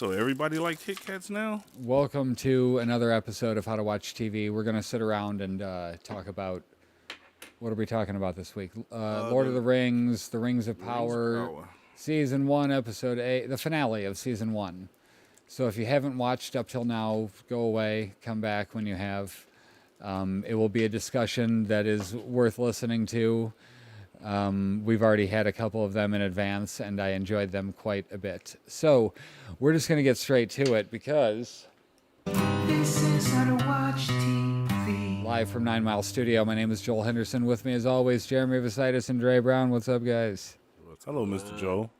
So everybody like Kit Kats now? Welcome to another episode of How to Watch TV. We're going to sit around and talk about, what are we talking about this week? Lord of the Rings, The Rings of Power, Season 1, Episode 8, the finale of Season 1. So if you haven't watched up till now, go away, come back when you have. It will be a discussion that is worth listening to. We've already had a couple of them in advance, and I enjoyed them quite a bit. So we're just going to get straight to it because this is How to Watch TV. Live from 9 Mile Studio, my name is Joel Henderson. With me, as always, Jeremy Visitis and Dre Brown. What's up, guys? Hello, Mr. Joel.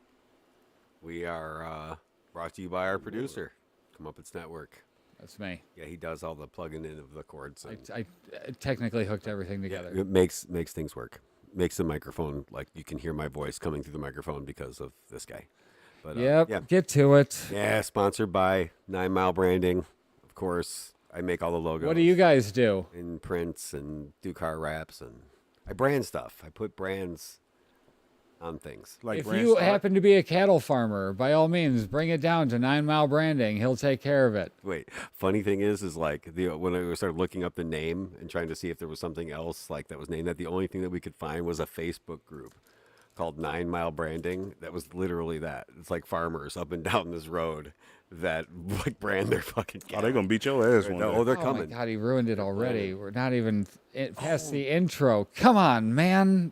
We are brought to you by our producer, Comeuppance Network. That's me. Yeah, he does all the plugging in of the cords. I technically hooked everything together. Yeah, it makes things work. Makes the microphone, like you can hear my voice coming through the microphone because of this guy. But get to it. Yeah, sponsored by 9 Mile Branding. Of course, I make all the logos. What do you guys do? And prints and do car wraps, and I brand stuff. I put brands on things. Like if you happen to be a cattle farmer, by all means, bring it down to 9 Mile Branding. He'll take care of it. Wait, funny thing is like when I started looking up the name and trying to see if there was something else like that was named that, the only thing that we could find was a Facebook group called 9 Mile Branding. That was literally that. It's like farmers up and down this road that like brand their fucking cattle. Oh, they're gonna beat your ass one day. Oh, they're Oh coming. my God, he ruined it already. We're not even past the intro. Come on, man.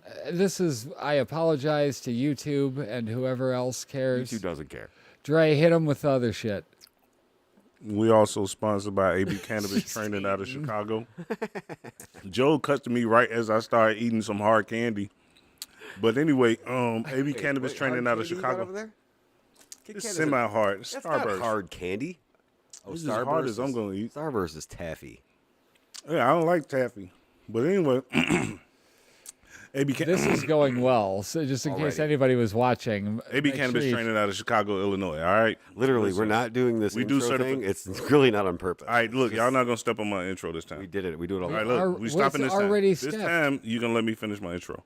I apologize to YouTube and whoever else cares. YouTube doesn't care. Dre, hit him with the other shit. We also sponsored by AB Cannabis Training out of Chicago. Joe cut to me right as I started eating some hard candy. But anyway, AB Cannabis Training out of Chicago. Over there? It's semi-hard. It's That's Starburst. not hard candy. Oh, It's as hard as I'm going to eat. Starburst is taffy. Yeah, I don't like taffy. But anyway, AB This is going well. So just in case anybody was watching. AB Cannabis Training out of Chicago, Illinois. All right? Literally, we're not doing this intro thing. It's really not on purpose. All right, look, y'all not going to step on my intro this time. We did it. We do it all All right, the time. look, we stopping this time. already This stepped. time, you're going to let me finish my intro.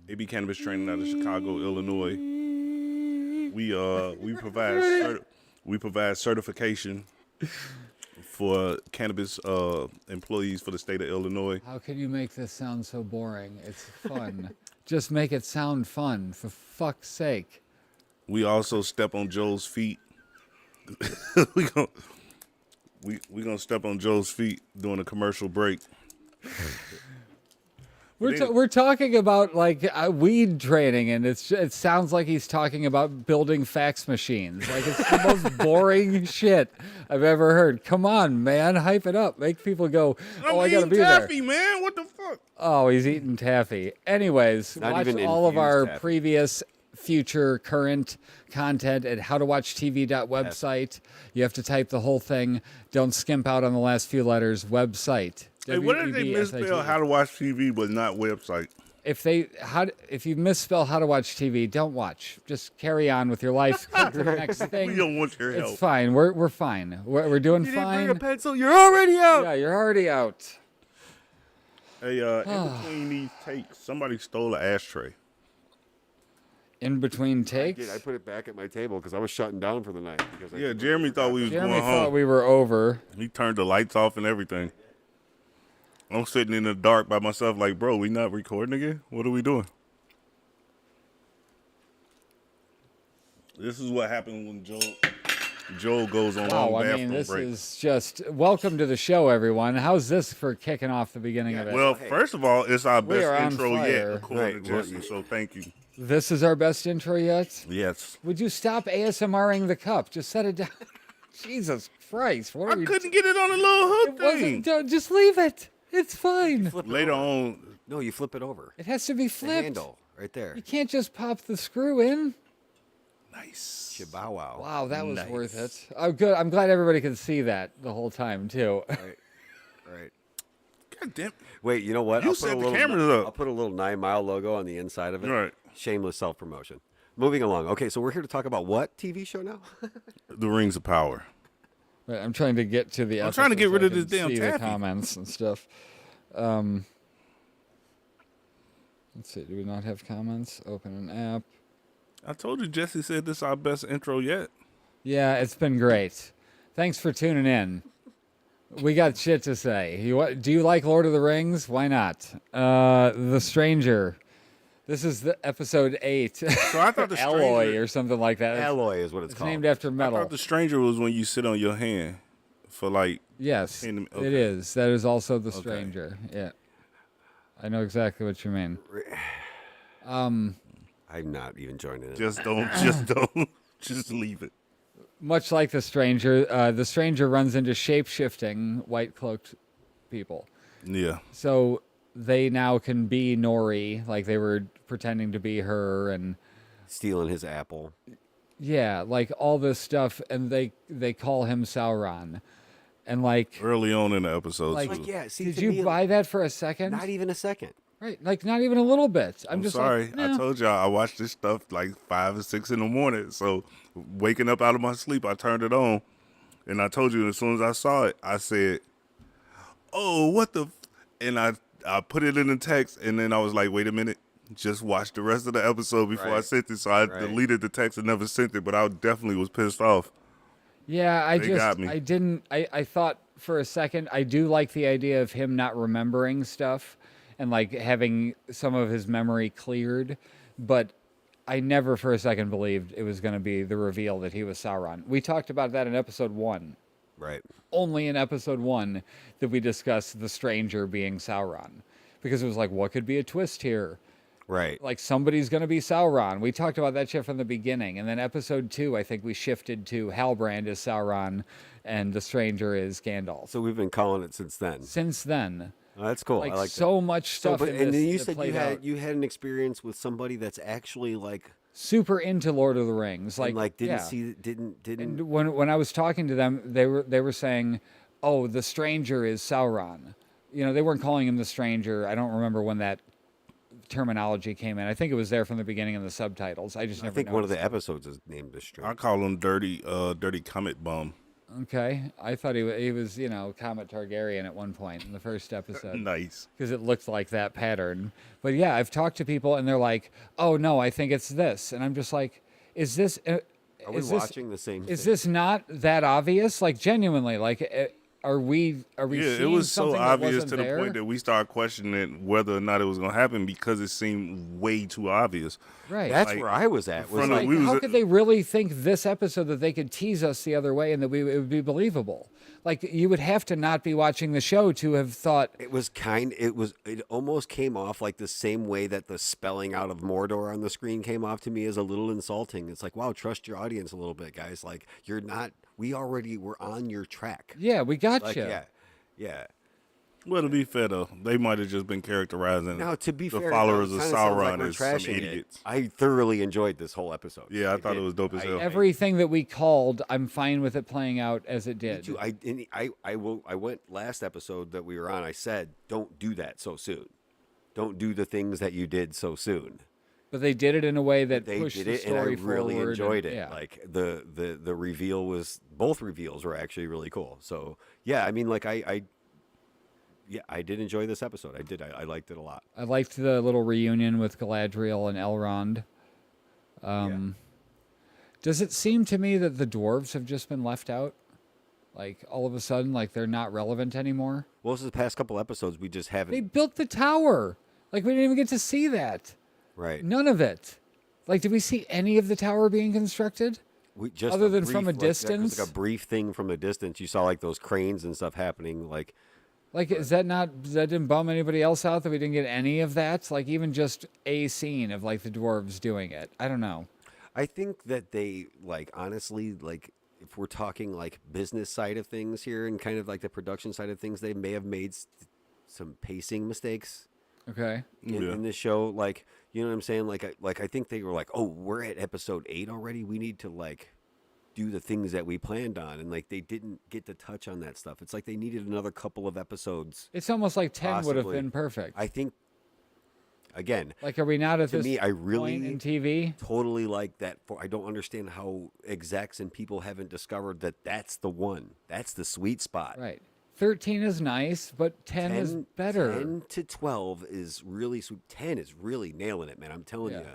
AB Cannabis Training out of Chicago, Illinois. We provide certification for cannabis employees for the state of Illinois. How can you make this sound so boring? It's fun. Just make it sound fun, for fuck's sake. We also step on Joe's feet. we gonna step on Joe's feet during a commercial break. We're talking about like weed training, and it sounds like he's talking about building fax machines. Like it's the most boring shit I've ever heard. Come on, man, hype it up, make people go, "Oh, I gotta be taffy, there." Man, what the fuck? Oh, he's eating taffy. Anyways, Not watch even all of our infused taffy. previous, future, current content at howtowatchtv.website. You have to type the whole thing. Don't skimp out on the last few letters. Website. Hey, what if they misspell how to watch TV but not website? If you misspell How to Watch TV, don't watch. Just carry on with your life. Click to the next thing. We don't want your help. It's fine. We're fine. We're doing You fine. didn't bring a pencil. You're already out. Yeah, you're already out. Hey, in between these takes, somebody stole an ashtray. In between takes. I put it back at my table because I was shutting down for the night. Yeah, Jeremy thought we was Jeremy going thought home. we were over. He turned the lights off and everything. I'm sitting in the dark by myself like, bro, we not recording again? What are we doing? This is what happens when Joel goes on long bathroom this break. is just welcome to the show, everyone. How's this for kicking off the beginning of it? Well, first of all, it's our best are on intro fire. yet, according to Right, Jesse, so thank you. This is our best intro yet? Yes. Would you stop ASMRing the cup? Just set it down. Jesus Christ. What are I we couldn't get it on a little hook It thing. wasn't, don't- just leave it. It's fine. Later on, No, you flip it over. It has to be The flipped. handle right there. You can't just pop the screw in. nice. Shabow wow. Wow, that was Nice. worth it. Oh, good. I'm glad everybody could see that the whole time, too. Right. God damn. Wait, you know what? You set the cameras up. I'll put a little 9 Mile logo on the inside of it. Right. Shameless self-promotion. Moving along. Okay, so we're here to talk about what TV show now? The Rings of Power. But I'm trying to get to the. I'm trying to get rid of this damn see the taffy. comments and stuff. Let's see. Do we not have comments? Open an app. I told you, Jesse said this is our best intro yet. Yeah, it's been great. Thanks for tuning in. We got shit to say. Do you like Lord of the Rings? Why not? The Stranger. This is the episode 8. So I thought the Alloy stranger, or something like that. Alloy is what it's It's called. named after I metal. thought the stranger was when you sit on your hand for like. Yes, Okay. it is. That is also the Stranger. Yeah. I know exactly what you mean. I'm not even joining it. Just don't, just leave it. Much like the Stranger runs into shape-shifting white-cloaked people. Yeah. So they now can be Nori, like they were pretending to be her, and Stealing his apple. yeah, like all this stuff, and they call him Sauron, and like, Early on in the episode, Like, too. Like, yeah, see, did to you me, buy that for a second? Not even a second. Right, like not even a little bit. I'm I'm just sorry. like, no. I told y'all I watched this stuff like 5 or 6 in the morning. So waking up out of my sleep, I turned it on, and I told you as soon as I saw it, I said, "Oh, what the?" And I put it in the text, and then I was like, "Wait a minute." Just watch the rest of the episode before I Right. sent it. So I Right. deleted the text and never sent it, but I definitely was pissed off. Yeah, They got me. I didn't, I thought for a second, I do like the idea of him not remembering stuff and like having some of his memory cleared, but I never for a second believed it was going to be the reveal that he was Sauron. We talked about that in episode 1. Right. Only in episode 1 that we discussed the stranger being Sauron. Because it was like, what could be a twist here? Right. Like somebody's going to be Sauron. We talked about that shit from the beginning. And then episode 2, I think we shifted to Halbrand is Sauron and the stranger is Gandalf. So we've been calling it since then. Since then, Oh, that's cool. like I like so that. much So, stuff but, in and this then you that said played out. you had an experience with somebody that's actually like Super into Lord of the Rings. Like, didn't yeah. see didn't And when I was talking to them, they were saying, "Oh, the stranger is Sauron." You know, they weren't calling him the stranger. I don't remember when that terminology came in. I think it was there from the beginning in the subtitles. I just I never. think one of the noticed episodes is named the Stranger. I call him dirty comet bum. it. Okay, I thought he was Comet Targaryen at one point in the first episode Nice. because it looked like that pattern. But yeah, I've talked to people and they're like, "Oh no, I think it's this," and I'm just like, "Is this?" Are we is this, watching the same Is thing? this not that obvious? Like genuinely, like are we Yeah, seeing it was so something that obvious wasn't to the there? point that we started questioning whether or not it was going to happen because it seemed way too obvious. Right. That's like, where I was at. Was front of- like, we was How at- could they really think this episode that they could tease us the other way and that it would be believable? Like you would have to not be watching the show to have thought, it almost came off like the same way that the spelling out of Mordor on the screen came off to me as a little insulting. It's like, wow, trust your audience a little bit, guys. Like we already were on your track. yeah, we got Like, you. yeah. Well, to be fair, though, they might have just been characterizing Now, to be the fair, followers now, of it kinda sounds like Sauron we're as some trashing it. idiots. I thoroughly enjoyed this whole episode. Yeah, I thought it did. was dope as hell. Everything that we called, I'm fine with it playing out as it did. Too. I went last episode that we were on. I said, don't do that so soon. Don't do the things that you did so soon. But they did it in a way that They pushed did the it, and I story really forward. enjoyed and- it. Yeah. Like the reveal was, both reveals were actually really cool. So yeah, I mean, like I did enjoy this episode. I did. I liked it a lot. I liked the little reunion with Galadriel and Elrond. Does it seem to me that the dwarves have just been left out? Like all of a sudden, like they're not relevant anymore? Well, this is the past couple episodes. We just haven't. They built the tower. Like we didn't even get to see that. Right. None of it. Like, did we see any of the tower being constructed? We just Other a than from a brief, like, distance? like a brief thing from a distance. You saw like those cranes and stuff happening. Like Is that didn't bum anybody else out that we didn't get any of that? Like even just a scene of like the dwarves doing it. I don't know. I think that they like honestly like if we're talking like business side of things here and kind of like the production side of things, they may have made some pacing mistakes Okay. in this show. Like, you know what I'm saying? Like I think they were like, oh, we're at episode 8 already. We need to like do the things that we planned on, and like they didn't get to touch on that stuff. It's like they needed another couple of episodes. It's almost like 10 would have Possibly. been perfect. I think again, Like, are we not at to this me, I point really in TV? totally like that. I don't understand how execs and people haven't discovered that that's the one. That's the sweet spot. Right. 13 is nice, but 10 is better. 10 to 12 is really sweet. 10 is really nailing it, man. I'm telling Yeah. you.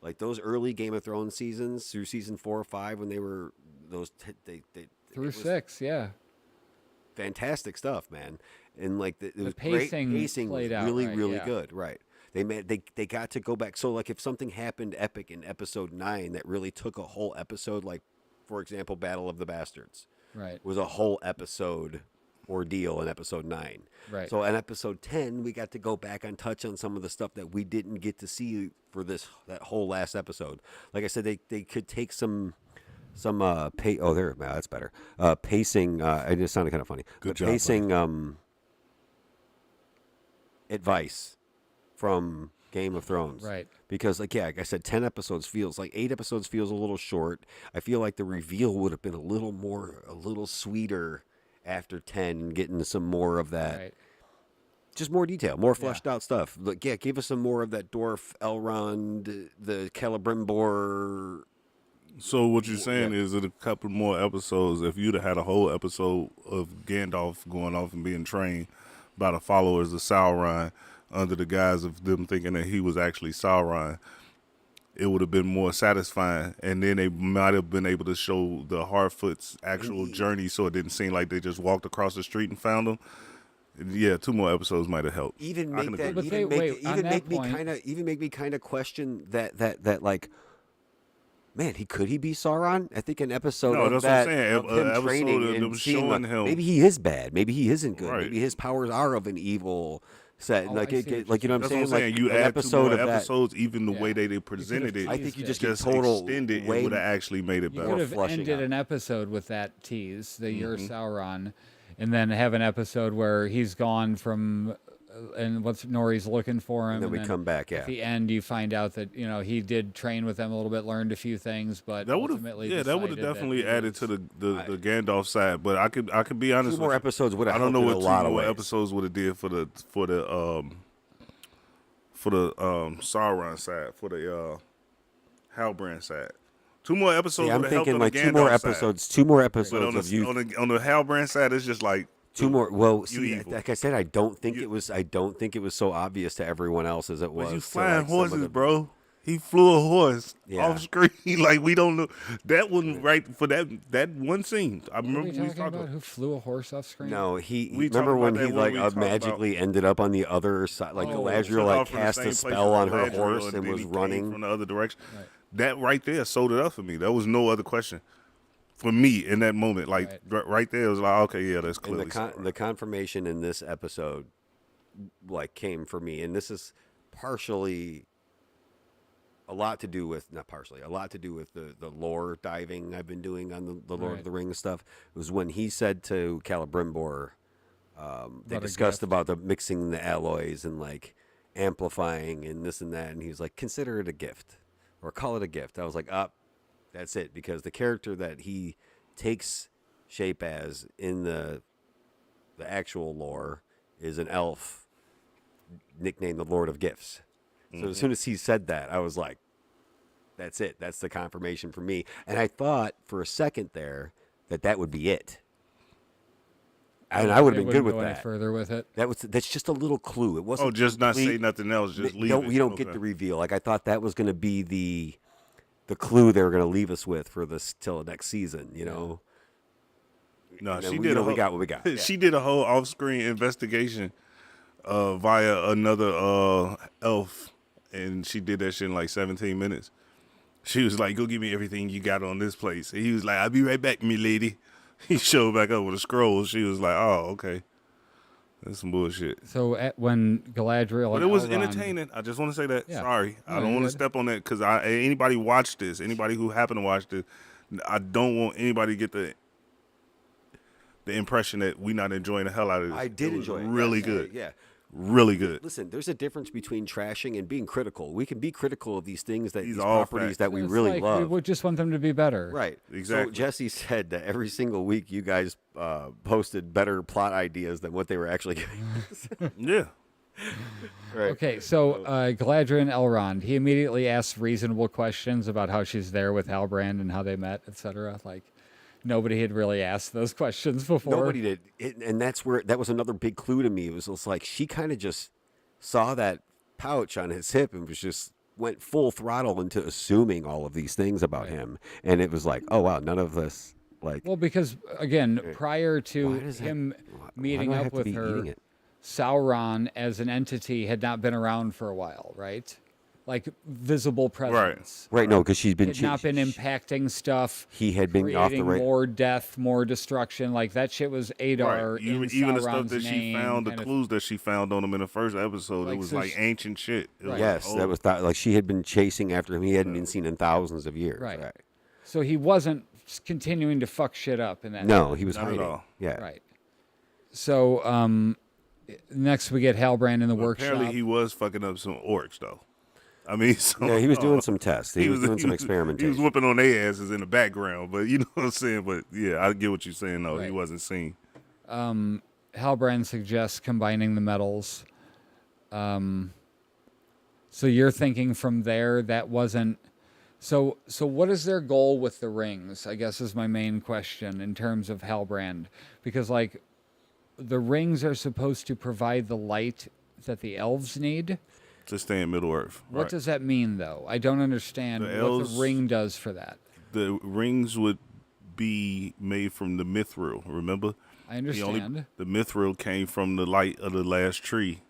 Like those early Game of Thrones seasons through season 4 or 5 when they were those through it was 6, yeah. fantastic stuff, man. And like it was pacing great pacing was played out really right, really yeah. good, right? They got to go back. So like if something happened epic in episode 9 that really took a whole episode, like for example, Battle of the Bastards, Right. was a whole episode ordeal in episode 9. Right. So in episode 10, we got to go back and touch on some of the stuff that we didn't get to see for that whole last episode. Like I said, they could take some oh there, wow, that's better. Pacing, it just sounded kind of funny. Good But job, pacing advice from Game of Thrones. Right. Because like I said, 10 episodes feels like 8 episodes feels a little short. I feel like the reveal would have been a little sweeter after 10, getting some more of that. Right. Just more detail, more fleshed out stuff. Look, give us some more of that dwarf, Elrond, the Celebrimbor. So what you're saying is that a couple more episodes, if you'd have had a whole episode of Gandalf going off and being trained by the followers of Sauron under the guise of them thinking that he was actually Sauron, it would have been more satisfying. And then they might have been able to show the Harfoot's actual journey so it didn't seem like they just walked across the street and found him. Yeah, 2 more episodes might have helped. Even I make can that, agree. But even make me kind of question that like, man, could he be Sauron? I think an episode No, of that's that what I'm saying. of An him episode training of them and seeing showing like, him. maybe he is bad, maybe he isn't good, Right. maybe his powers are of an evil set. Oh, like I see what like you know what I'm That's saying? what I'm saying. Like You an add 2 episode more of that. episodes, even the way Yeah. they presented it. I think you just it. get total extended, way it would have actually made it You better. could have flushing ended out. an episode with that tease, the You're Mm-hmm. Sauron, and then have an episode where he's gone from, and what's Nori's looking for him. And then we come back, At the end, you find out that he did train with them a little bit, learned a few things, but That would have, ultimately that would have decided that definitely he added was- to the Gandalf side. But I could be honest. 2 more with you. episodes would have I don't know helped in what a lot 2 of more ways. episodes would have did for the Sauron side, for the Halbrand side. 2 more episodes. Yeah, I'm would have helped thinking on like the 2 more Gandalf side. episodes, 2 more But episodes of you. on the Halbrand side, it's just like 2 more. Well, see, evil. like I said, I don't think it was so obvious to everyone else as it was. But you to, flying like, some of horses, the- bro. He flew a horse Yeah. off screen. Like, we don't know. That wasn't right for that one scene. I What are remember we we talking talked about? Who flew a horse off screen? No, We remember talked when about he that when we like talked magically ended up on the other side, like Oh, Galadriel took like off from the cast same a place spell on as her Galadriel, horse and then was he came running. from the other direction. Right. That right there sold it up for me. There was no other question for me in that moment. Like right there, it was like, okay, yeah, that's And clearly the confirmation in this episode, like, came for me, and this is partially a lot to do with the lore diving I've been doing on the Lord of the Rings stuff. It was when he said to Celebrimbor, they About a discussed gift. about the mixing the alloys and like amplifying and this and that, and he's like, consider it a gift or call it a gift. I was like, that's it, because the character that he takes shape as in the actual lore is an elf nicknamed the Lord of Gifts. So as soon as he said that, I was like, that's it. That's the confirmation for me. And I thought for a second there that would be it. And I would have They been good wouldn't with go any that. further with it. That's just a little clue. It wasn't. Oh, just not complete- say nothing else. Just leave don't, it. You don't get the reveal. Like I thought that was going to be the clue they were going to leave us with for this till the next season. You know. No, And then she we- did. you know, a we whole- got what we got. Yeah. She did a whole off-screen investigation via another elf, and she did that shit in like 17 minutes. She was like, "Go give me everything you got on this place." And he was like, "I'll be right back, me lady." He showed back up with a scroll. She was like, "Oh, okay, that's some bullshit." So when Galadriel, But and it was Elrond- entertaining. I just want to say that. Yeah. Sorry, I No, don't you're want to good. step on that because anybody watch this, anybody who happened to watch this, I don't want anybody to get the impression that we not enjoying the hell out of this. I did It was enjoy it. Really Yes, good. Yeah. Really good. Listen, there's a difference between trashing and being critical. We can be critical of these things These these all properties facts. that we It's really like, love. We would just want them to be better. Right. Exactly. So Jesse said that every single week you guys posted better plot ideas than what they were actually giving us. Yeah. Right. Okay, so Galadriel and Elrond, he immediately asks reasonable questions about how she's there with Halbrand and how they met, etc. Like nobody had really asked those questions before. Nobody did. And that was another big clue to me. It was like she kind of just saw that pouch on his hip and was just went full throttle into assuming all of these things about him, and it was like, oh wow, none of this like. Well, because again, prior to Why does that- him why meeting do I up have to with be her, eating it? Sauron as an entity had not been around for a while, right? Like visible presence. Right, no, because she's been Had not been impacting stuff. He had been off the creating right. more death, more destruction. Like that shit was Adar Right. in Even the stuff Sauron's that she name, found, the kind of- clues that she found on him in the first episode, Like, it was so like she- ancient shit. It was Right. Yes, old. that was like she had been chasing after him. He hadn't been seen in thousands of years. Right. So he wasn't continuing to fuck shit up in that. No, he was Not at hiding. all. Yeah. Right. So next we get Halbrand in the workshop. Apparently, he was fucking up some orcs, though. I mean, so, Yeah, he was doing some tests. He was doing some experimentation. He was whipping on their asses in the background, but you know what I'm saying. But yeah, I get what you're saying. Though he Right. wasn't seen. Halbrand suggests combining the metals. So you're thinking from there that wasn't. So what is their goal with the rings? I guess is my main question in terms of Halbrand, because like the rings are supposed to provide the light that the elves need. To stay in Middle Earth. What Right. does that mean, though? I don't understand The what elves- the ring does for that. The rings would be made from the mithril. Remember? I understand. The mithril came from the light of the last tree,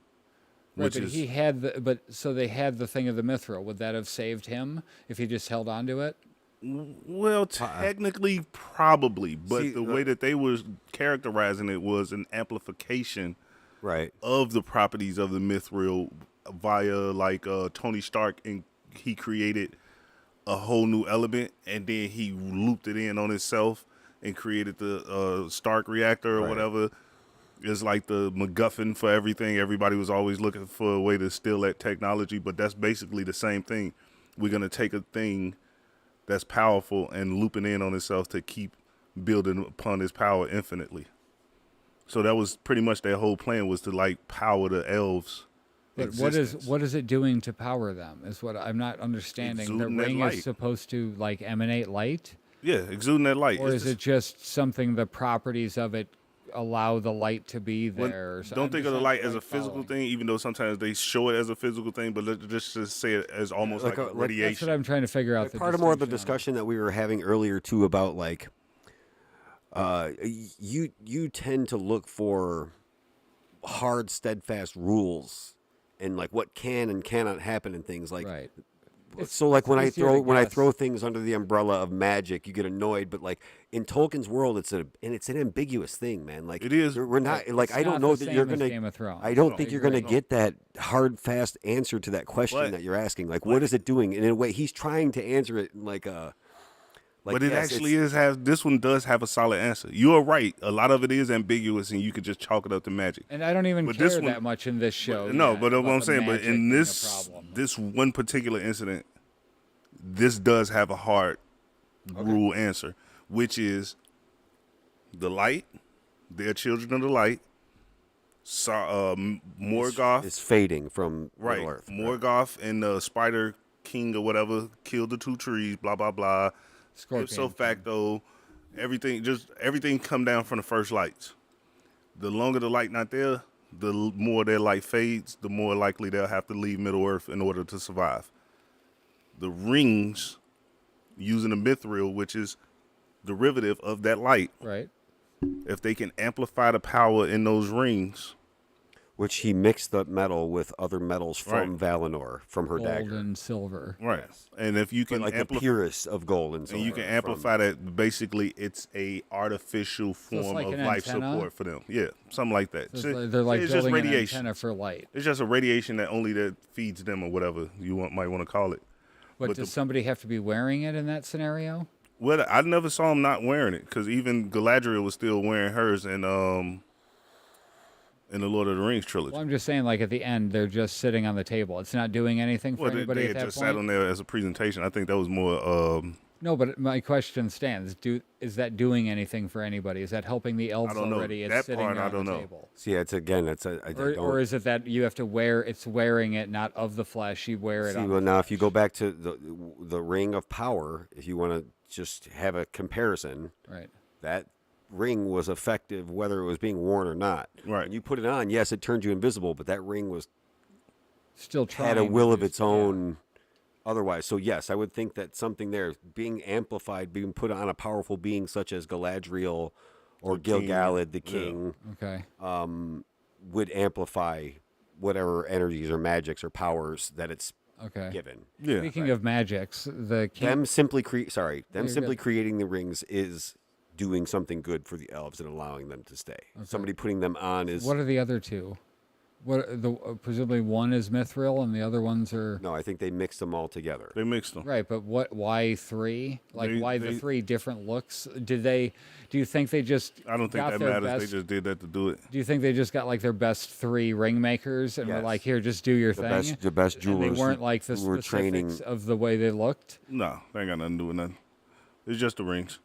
Right, which but is he had the so they had the thing of the mithril. Would that have saved him if he just held on to it? well, technically, probably, but See, the way that they were characterizing it was an amplification Right. of the properties of the mithril via like Tony Stark, and he created a whole new element, and then he looped it in on himself and created the Stark reactor or Right. whatever. It's like the MacGuffin for everything. Everybody was always looking for a way to steal that technology, but that's basically the same thing. We're gonna take a thing that's powerful and loop it in on itself to keep building upon its power infinitely. So that was pretty much their whole plan, was to like power the elves. But what is it doing to power them? Is what I'm not understanding. The Exuding that ring light. is supposed to like emanate light, Yeah, exuding that light. or It's is it just something the properties of it allow the light to be When- there? So don't I'm think just of the not light as quite a physical following. thing, even though sometimes they show it as a physical thing. But let's just say it as almost Like like, a- like- a that's radiation. That's what I'm trying to figure out. Part of more of the discussion that we were having earlier too about like you tend to look for hard, steadfast rules and like what can and cannot happen and things like. Right. So like when I easier to when I guess. throw things under the umbrella of magic, you get annoyed. But like in Tolkien's world, it's an ambiguous thing, man. Like It is. We're not like It's I don't not know the that you're same as gonna. Game of Thrones. I don't No, think I you're gonna agree. get that hard, fast answer to that question But- that you're asking. Like, what is it doing? And in a way, he's trying to answer it in like a. Like, But it yes, actually it's- this one does have a solid answer. You are right. A lot of it is ambiguous, and you could just chalk it up to magic. And I don't even But care this one- that much in this show. No, yet but what about I'm the saying, but magic in being a this problem. this one particular incident, this does have a hard rule answer, which is the light. They're children of the light. Morgoth, is fading from right? Middle Earth. Morgoth and the Spider King or whatever killed the 2 trees. Blah blah blah. Scorpion Ipso King. facto, everything come down from the first lights. The longer the light not there, the more their light fades, the more likely they'll have to leave Middle Earth in order to survive. The rings, using the mithril, which is derivative of that light, Right. if they can amplify the power in those rings, Which he mixed the metal with other metals from Right. Valinor, from her Gold dagger. and silver. right? And if you But can like the amplify, purest of gold and silver. and you can from- amplify that, basically, it's a artificial it's form like of an life antenna? support for them. Yeah, something like that. So So they're like it's just building an radiation. antenna for light. It's just a radiation that feeds them, or whatever might want to call it. But But does the- somebody have to be wearing it in that scenario? Well, I never saw him not wearing it, because even Galadriel was still wearing hers in the Lord of the Rings trilogy. Well, I'm just saying, like at the end, they're just sitting on the table. It's not doing anything for Well, they anybody had at that just point. sat on there as a presentation. I think that was more. No, but my question stands: is that doing anything for anybody? Is that helping the elves I don't know. already? It's That sitting part, there I on the don't know. table. See, it's again, it's a. I don't. Or is it that you have to wear? It's wearing it, not of the flesh. You wear it See, on. well, the now if you flesh. go back to the ring of power, if you want to just have a comparison, Right. that ring was effective whether it was being worn or not. Right. When you put it on, yes, it turned you invisible, but that ring was Still trying. had a to will of do its stuff. own otherwise. So yes, I would think that something there being amplified, being put on a powerful being such as Galadriel or The king, Gil-galad, the yeah. king, Okay. would amplify whatever energies or magics or powers that it's Okay. given. Yeah. Speaking of magics, the king. Them simply You're simply good. creating the rings is doing something good for the elves and allowing them to stay. Somebody putting them on is What are the other two? What the presumably one is mithril and the other ones are no. I think they mixed them all together. They mixed them. right. But what? Why three? Like why the they- three different looks? Did they? Do you think they just? I don't think got that their matters. Best, They just did that to do it. do you think they just got like their best three ring makers and were Yes. like, here, just do your The thing? best And jewelers they weren't like the who were specifics training. of the way they looked. No, they ain't got nothing to do with nothing. It's just the rings.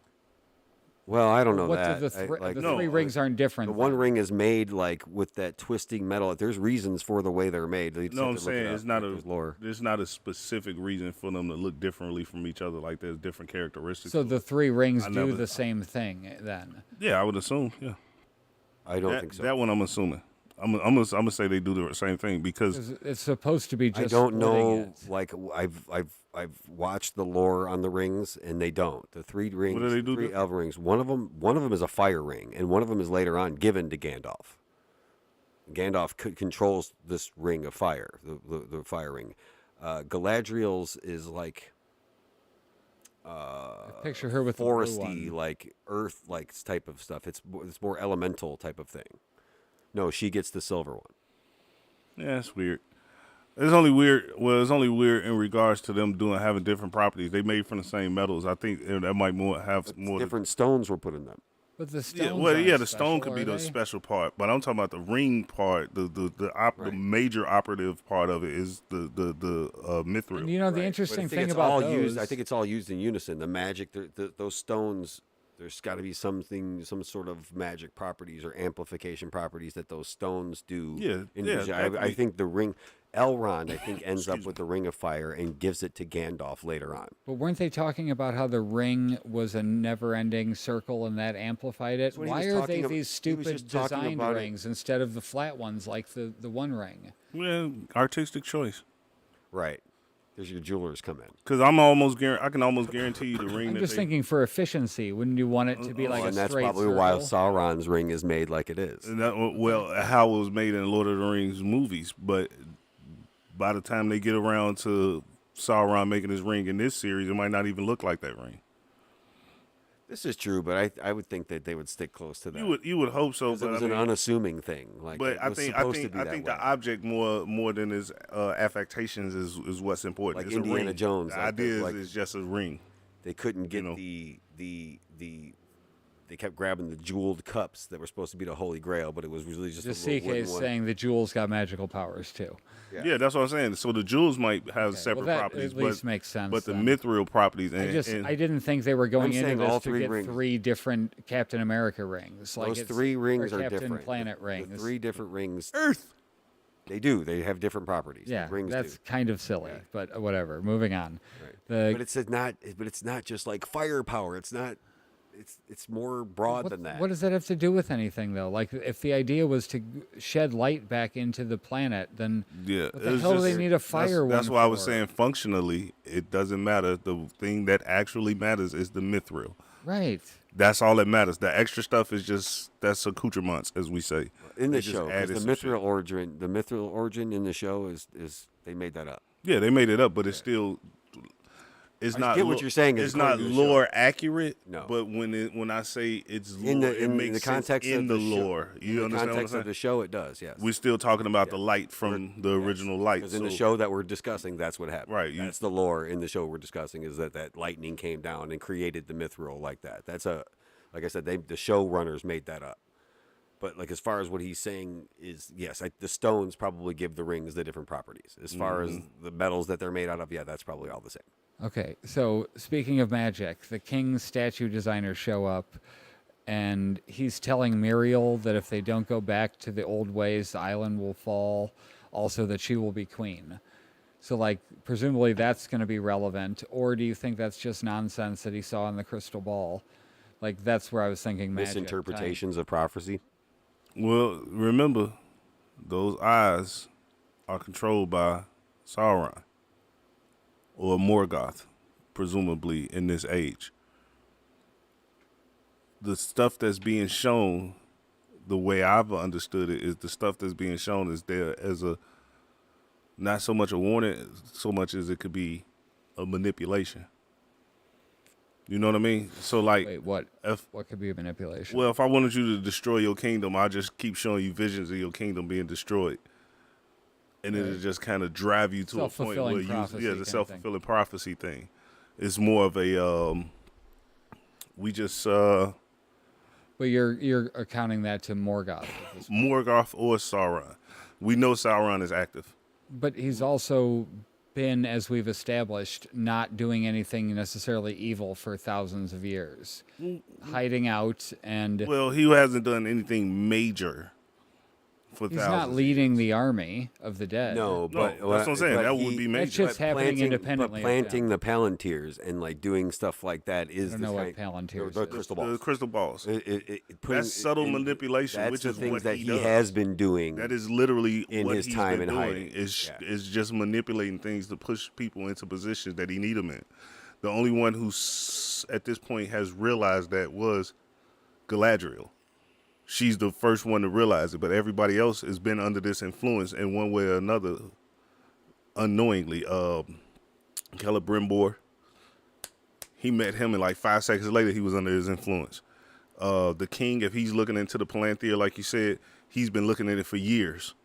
Well, I don't know What that. do the I- the No, three rings aren't different? The one then? ring is made like with that twisting metal. There's reasons for the way they're made. You just No, have I'm to look it saying up. it's not There's lore. there's not a specific reason for them to look differently from each other. Like there's different characteristics. So to the it. three rings I do never- the same thing then. Yeah, I would assume. Yeah, I don't that, think so. that one I'm assuming. I'm gonna say they do the same thing because 'Cause it's supposed to be just. I don't splitting know. it. Like I've watched the lore on the rings, and they don't. The three rings, do they do three that? elf rings. One of them is a fire ring, and one of them is later on given to Gandalf. Gandalf controls this ring of fire, the fire ring. Galadriel's is like Picture her with the blue foresty, one. like earth, like type of stuff. It's more elemental type of thing. No, she gets the silver one. yeah, it's weird. It's only weird. Well, it's only weird in regards to them having different properties. They made from the same metals. I think that might have more. Different stones were put in them. But the stones. Yeah, well, aren't yeah, the stone special, could be are the they? special part, but I'm talking about the ring part. The major operative part of it is the mithril. And you know the Right. interesting But I think thing it's about all those. used. I think it's all used in unison. The magic, those stones. There's got to be some sort of magic properties or amplification properties that those stones do. Yeah, yeah, that I could think the ring, Elrond, I think ends up with the ring of fire and gives it to Gandalf later on. But weren't they talking about how the ring was a never-ending circle and that amplified it? what he Why was are talking they ab- these he was stupid just talking designed about it. rings instead of the flat ones like the one ring? Well, artistic choice. Right. There's your jewelers come in. Because I can almost guarantee you the ring. I'm that just they, thinking for efficiency, wouldn't you want it to be like a and that's straight probably circle? why Sauron's ring is made like it is. And well, how it was made in Lord of the Rings movies, but by the time they get around to Sauron making his ring in this series, it might not even look like that ring. This is true, but I would think that they would stick close to that. You would hope so, 'Cause it but was I an mean, unassuming thing. Like, but it I was think supposed to be I that think way. the object more than his affectations is what's important. Like It's a Indiana ring. Jones, The like idea the- like- is just a ring. They couldn't get know. the they kept grabbing the jeweled cups that were supposed to be the Holy Grail, but it was really just Just a little CK wooden is one. saying the jewels got magical powers too. Yeah. That's what I'm saying. So the jewels might have separate that properties, at least but makes sense But the then. mithril properties, and, I didn't think they were going I'm into saying all this to three get rings. three different Captain America rings. Like Those it's- three rings or are Captain different. Planet The rings. three different rings. Earth. They do. They have different properties. Yeah, The rings that's do. kind of silly, but whatever. Moving on. Right. The, But it's not. But it's not just like firepower. It's not. It's more broad than that. What does that have to do with anything, though? Like, if the idea was to shed light back into the planet, then Yeah, what the it's hell do they just- need a fire That's one why I was for? saying functionally, it doesn't matter. The thing that actually matters is the mithril. Right. That's all that matters. The extra stuff is that's accoutrements, as we say. in the They just show, 'cause added the some mithril origin, in the show is they made that up. Yeah, they made it up, but it's still. It's I not. get what you're saying is It's not according to the show. lore accurate. No. But when I say it's lore, In the it makes the sense context in of the show. lore. You in the understand what I'm context saying? of the show, it does. Yes. We're still talking about the light from the original light. Because in the so- show that we're discussing, that's what happened. Right, That's the lore in the show we're discussing is that lightning came down and created the mithril like that. That's like I said, the showrunners made that up. But like as far as what he's saying is, yes, the stones probably give the rings the different properties. As far as the metals that they're made out of, yeah, that's probably all the same. Okay, so speaking of magic, the king's statue designers show up, and he's telling Muriel that if they don't go back to the old ways, the island will fall. Also, that she will be queen. So, like, presumably that's going to be relevant. Or do you think that's just nonsense that he saw in the crystal ball? Like, that's where I was thinking magic. Misinterpretations of prophecy. Well, remember, those eyes are controlled by Sauron. or Morgoth, presumably in this age. The stuff that's being shown, the way I've understood it, is the stuff that's being shown is there as a not so much a warning, so much as it could be a manipulation. You know what I mean? So like, Wait, what? if What could be a manipulation? well, if I wanted you to destroy your kingdom, I'll just keep showing you visions of your kingdom being destroyed, and it'll just kind of drive you to a point where Self-fulfilling prophecy the kind of thing. self-fulfilling prophecy thing. It's more of a we just But you're accounting that to Morgoth. Morgoth or Sauron. We know Sauron is active. But he's also been, as we've established, not doing anything necessarily evil for thousands of years. Hiding out, and Well, he hasn't done anything major for he's thousands. not leading the army of the dead. No, but that's what I'm saying. but That would be major. That's just happening independently But of him. planting the Palantirs and like doing stuff like that is I don't the know what kind- Palantirs the is. crystal The balls. crystal balls. That's subtle manipulation, that's which the is things what that he he does. has been doing. That is literally in what his he's time been in doing. hiding. Is just manipulating things to push people into positions that he need them in. The only one who, at this point, has realized that was Galadriel. She's the first one to realize it, but everybody else has been under this influence in one way or another, unknowingly. Celebrimbor, he met him, and like 5 seconds later, he was under his influence. The king, if he's looking into the Palantir, like you said, he's been looking at it for years.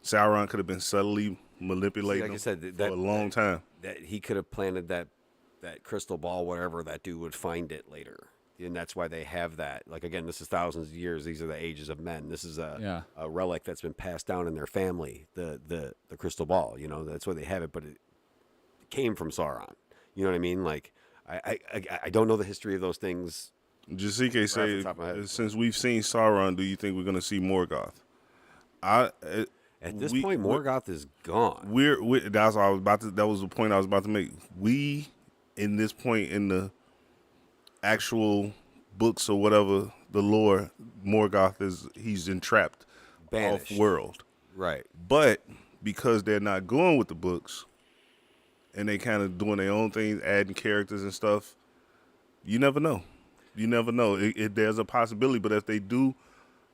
Sauron could have been subtly manipulating Like I him said, for a long time. That he could have planted that crystal ball, whatever that dude would find it later. And that's why they have that. Like, again, this is thousands of years. These are the ages of men. This is a relic that's been passed down in their family, the crystal ball. You know, that's why they have it, but it came from Sauron. You know what I mean? Like, I don't know the history of those things. Jasike the say, top of my head. since we've seen Sauron, do you think we're going to see Morgoth? At this point, Morgoth is gone. That's what I was about to. That was the point I was about to make. We, in this point in the actual books or whatever, the lore, Morgoth he's entrapped Banished. off world. Right. But because they're not going with the books and they kind of doing their own things, adding characters and stuff, you never know. You never know. There's a possibility, but if they do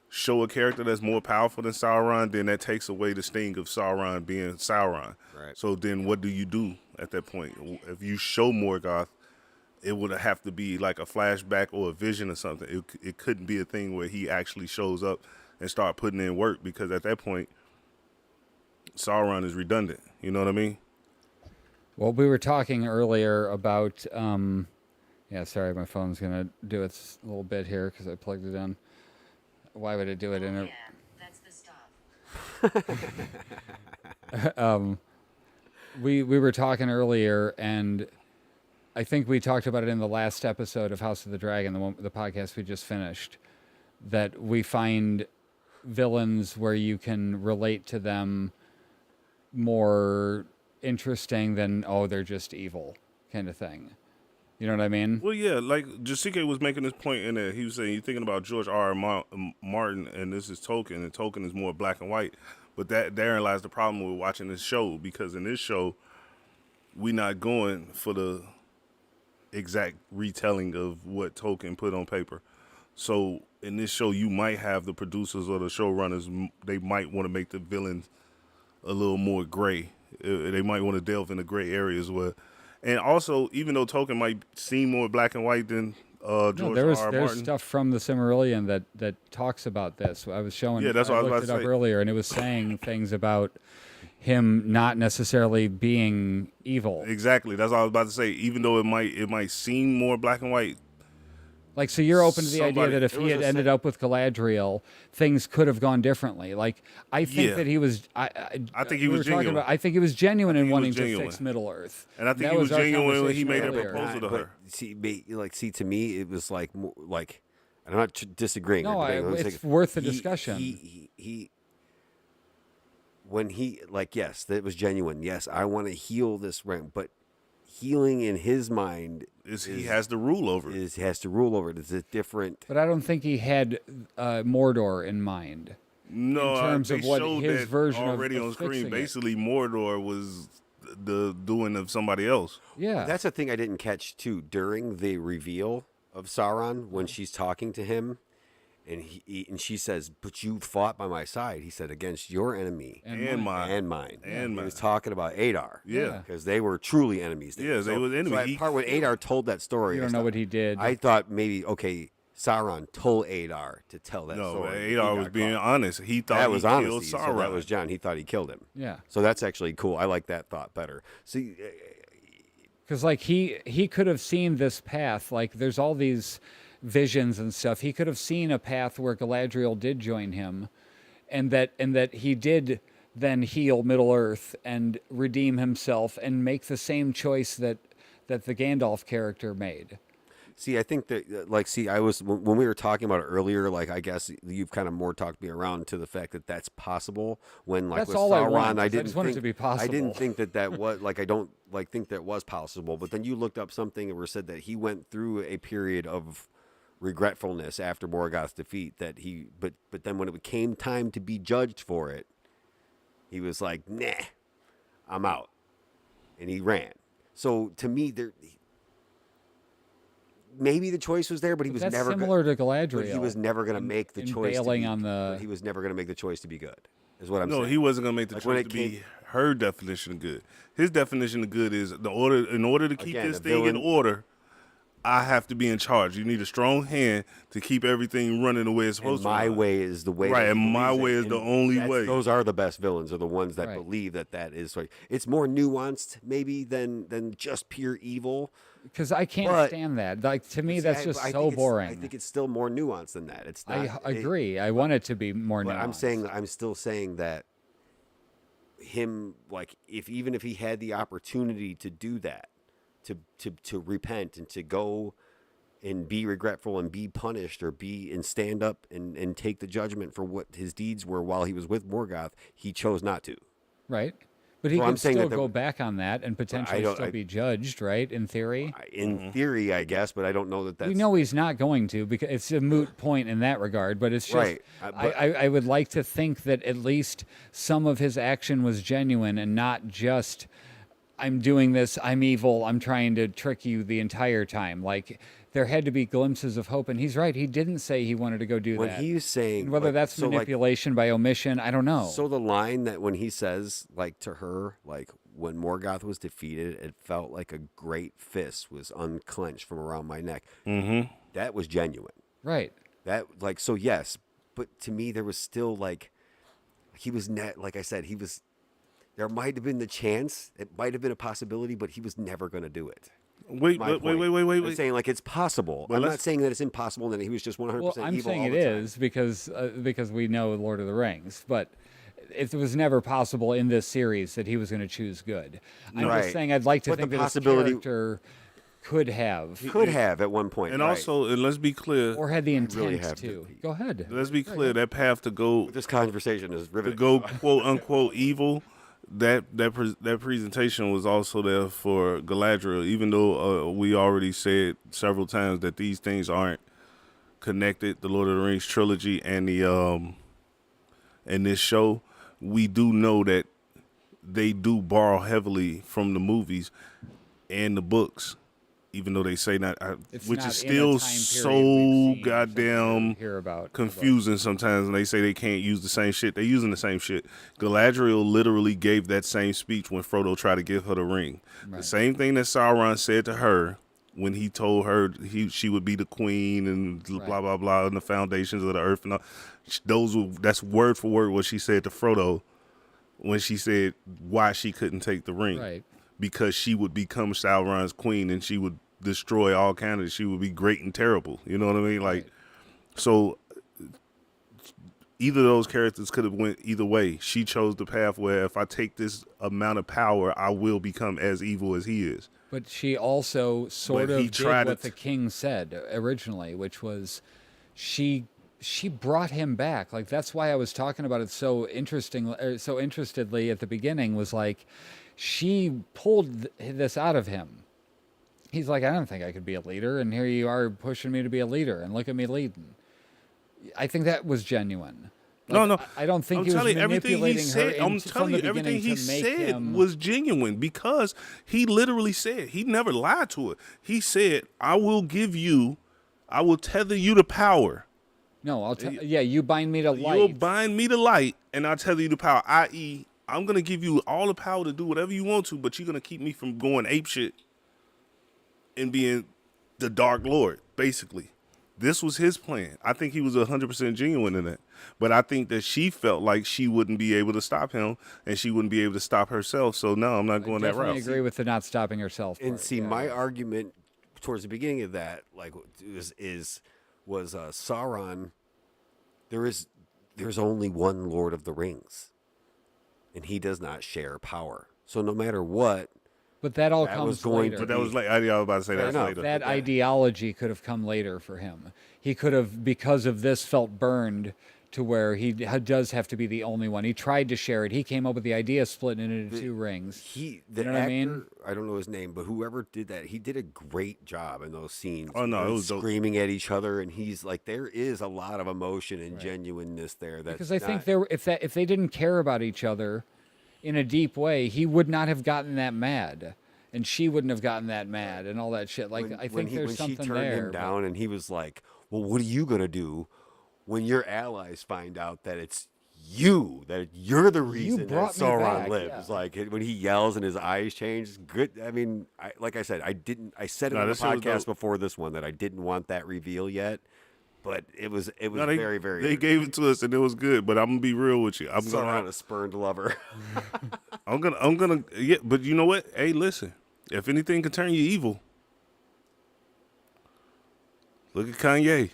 show a character that's more powerful than Sauron, then that takes away the sting of Sauron being Sauron. Right. So then what do you do at that point? If you show Morgoth, it would have to be like a flashback or a vision or something. It couldn't be a thing where he actually shows up and start putting in work, because at that point, Sauron is redundant. You know what I mean? Well, we were talking earlier about. Yeah, sorry, my phone's gonna do its little bit here because I plugged it in. Why would it do it in a? Yeah, that's the stuff. We were talking earlier, and I think we talked about it in the last episode of House of the Dragon, the podcast we just finished, that we find villains where you can relate to them more interesting than, oh, they're just evil kind of thing. You know what I mean? Well, yeah, like Jasike was making this point in that he was saying you're thinking about George R.R. Martin, and this is Tolkien, and Tolkien is more black and white. But therein lies the problem with watching this show, because in this show, we're not going for the exact retelling of what Tolkien put on paper. So in this show, you might have the producers or the showrunners, they might want to make the villains a little more gray. They might want to delve into gray areas where. And also, even though Tolkien might seem more black and white than George there's R. Martin. stuff from the Silmarillion that talks about this. I was showing. Yeah, that's what I was looked about it to up say. earlier, and it was saying things about him not necessarily being evil. Exactly, that's what I was about to say. Even though it might seem more black and white. Like, so you're open to the idea Somebody- that if it he was had a ended up with Galadriel, things could have gone differently. Like, I think Yeah. that he was. I think he we was were talking genuine. about. I think he was genuine in he was wanting genuine. to fix Middle Earth, And I think That he was our genuine when he conversation made that earlier. proposal to But her. see, to me, it was like, like, I'm not disagreeing. No, or debating. I'm it's saying worth the discussion. He when he, like, yes, that was genuine. Yes, I want to heal this ring, but healing in his mind He has the rule over it. has to rule over it. It's a different. But I don't think he had Mordor in mind. No, in terms they of what showed his that version of already on fixing screen. it. Basically, Mordor was the doing of somebody else. Yeah. That's a thing I didn't catch too during the reveal of Sauron when she's talking to him, and she says, "But you fought by my side." He said, "Against your enemy And mine. and mine." And he mine. was talking about Adar. Yeah. because they were truly enemies. Yeah, they was enemies. So that He- part when Adar told that story, You I don't know thought- what he did. I thought maybe Sauron told Adar to tell that No, story. He Adar got was being caught. honest. He thought That he was killed honesty. So Sauron. that was John. He thought he killed him. Yeah. So that's actually cool. I like that thought better. See, Because like he could have seen this path. Like there's all these visions and stuff. He could have seen a path where Galadriel did join him, and that he did then heal Middle Earth and redeem himself and make the same choice that the Gandalf character made. see, I think that, like, I was when we were talking about it earlier. Like, I guess you've kind of more talked me around to the fact that that's possible. When like That's with all I Sauron, want, I is I didn't just want it think to be I didn't possible. think that was like I don't like think that was possible. But then you looked up something where it said that he went through a period of regretfulness after Morgoth's defeat. That he, but then when it came time to be judged for it, he was like, "Nah, I'm out," and he ran. So to me, maybe the choice was there, but he was That's never similar to But Galadriel. he was never going to make the in choice. bailing to be, on the- but he was never going to make the choice to be good. Is what I'm No, saying. he wasn't gonna make the Like, when choice it to be came- her definition of good. His definition of good is in order to keep Again, this a thing in villain- order, I have to be in charge. You need a strong hand to keep everything running the way it's And supposed my to. run. way is the way. Right, that he and my believes way it. is the And only way. Those are the best villains. Are the ones that Right. believe that is like it's more nuanced, maybe than just pure evil. Because I can't But- stand that. Like to me, See, that's I- just I so think it's- boring. I think it's still more nuanced than that. It's not. I agree. I want it to be more But nuanced. I'm still saying that him, like, even if he had the opportunity to do that, to repent and to go and be regretful and be punished or stand up and take the judgment for what his deeds were while he was with Morgoth, he chose not to. Right? But he Well, I'm could saying still that go back on that and potentially don't- still be judged, right? In theory. In theory, I guess, but I don't know that that's We know he's not going to because it's a moot point in that regard. But it's just, Right. But- I would like to think that at least some of his action was genuine and not just, I'm doing this, I'm evil, I'm trying to trick you the entire time. Like, there had to be glimpses of hope. And he's right. He didn't say he wanted to go do when that. he's saying And whether like, that's so, like, manipulation by omission, I don't know. So the line that when he says, like, to her, like, when Morgoth was defeated, it felt like a great fist was unclenched from around my neck. Mm-hmm. That was genuine. Right. That, like, so yes, but to me there was still like, he was like I said, he was. There might have been the chance, it might have been a possibility, but he was never going to do it. Wait, My wait, point. wait. I'm saying like it's possible. But I'm not let's- saying that it's impossible and that he was just 100% Well, I'm evil saying all it the time. is because we know Lord of the Rings, but it was never possible in this series that he was going to choose good. I'm Right. just saying I'd like to But the think that possibility- his character could have Could have at one point. And right. also, and let's be clear. or had the really intent have to to. be. Go ahead. Let's be clear. That path to go This conversation is to riveting. go quote unquote evil. That presentation was also there for Galadriel, even though we already said several times that these things aren't connected. The Lord of the Rings trilogy and the and this show, we do know that they do borrow heavily from the movies and the books, even though they say not, It's which not is in a still time period so we've seen, goddamn hear about confusing sometimes, and they say they can't use the same shit. They're using the same shit. Galadriel literally gave that same speech when Frodo tried to give her the ring. The Right. same thing that Sauron said to her when he told her she would be the queen and Right. blah blah blah and the foundations of the earth and all. That's word for word what she said to Frodo when she said why she couldn't take the ring. Right. Because she would become Sauron's queen and she would destroy all Canada. She would be great and terrible. You know what I mean? Like, Right. so either of those characters could have went either way. She chose the path where if I take this amount of power, I will become as evil as he is. But she also sort But he of did tried what it. the king said originally, which was she brought him back. Like that's why I was talking about it so so interestedly at the beginning. Was like she pulled this out of him. He's like, I don't think I could be a leader, and here you are pushing me to be a leader, and look at me leading. I think that was genuine. No, no. I don't think I'm he was telling you, everything he manipulating said. her I'm into, telling from you, the everything beginning he to make said him. was genuine because he literally said he never lied to her. He said, "I will give you, I will tether you to power. No, yeah, you bind me to light. You'll bind me to light, and I'll tether you to power. I.e., I'm gonna give you all the power to do whatever you want to, but you're gonna keep me from going apeshit and being the Dark Lord, basically." This was his plan. I think he was 100% genuine in it. But I think that she felt like she wouldn't be able to stop him and she wouldn't be able to stop herself. So, no, I'm not going that Definitely route. agree with the not stopping herself. And part. see, Yeah, my yeah. argument towards the beginning of that, like, was Sauron. There's only one Lord of the Rings, and he does not share power. So no matter what, But that all that comes was going later. to But that was like, I was about to say Fair that's enough. later. That ideology could have come later for him. He could have, because of this, felt burned to where he does have to be the only one. He tried to share it. He came up with the idea of splitting it into two rings. the You know what actor, I mean? I don't know his name, but whoever did that, he did a great job in those scenes. Oh, no, where it it's was dope. screaming at each other, and he's like, there is a lot of emotion and genuineness there. That's Because I think not- if they didn't care about each other in a deep way, he would not have gotten that mad, and she wouldn't have gotten that mad, and all that shit. Like I think there's when something she turned there. him down, and he was like, "Well, what are you gonna do when your allies find out that it's that you're the reason that brought me Sauron back," lives?" yeah. Like when he yells and his eyes change. Good. I mean, like I said, I said it No, on the this shit was podcast dope. before this one that I didn't want that reveal yet, but it was No, they, very, very. They gave it to us and it was good, but I'm gonna be real with you. Sauron, a spurned lover. I'm gonna, yeah. But you know what? Hey, listen. If anything can turn you evil, look at Kanye.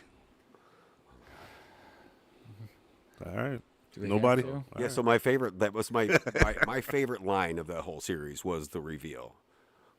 All right. Do we Nobody. have to? All Yeah, right. so my favorite, that was my my favorite line of that whole series was the reveal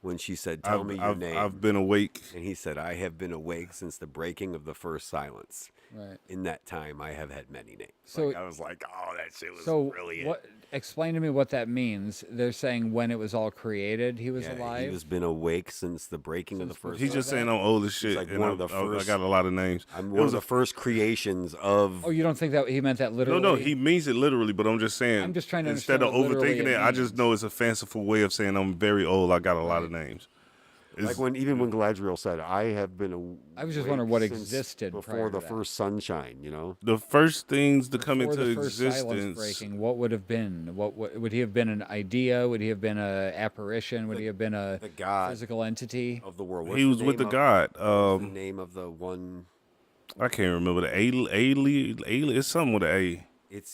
when she said, "Tell me your name." I've been awake. And he said, "I have been awake since the breaking of the first silence. Right. In that time, I have had many names." So- Like, I was like, "Oh, that shit was So brilliant." what? Explain to me what that means. They're saying when it was all created, he was Yeah, alive. he has been awake since the breaking of the first. He's just that- saying I'm old as shit. like and one I, of the I first- got a lot of names. I'm It one was of the first creations of. Oh, you don't think that he meant that No, literally? no, he means it literally, but I'm just saying. I'm just trying to instead of understand what literally overthinking it it, I just means. know it's a fanciful way of saying I'm very old. I got a lot of names. Like when Galadriel said, "I have been." I was just awake wondering what since existed prior before to the that. first sunshine. You know, the first things to come Before into the first silence existence. breaking, what would have been? What would he have been? An idea? Would he have been a apparition? Would he have been a the god physical entity? of the world. He was with the god. What was the name of the one? I can't remember the A. It's something with an A.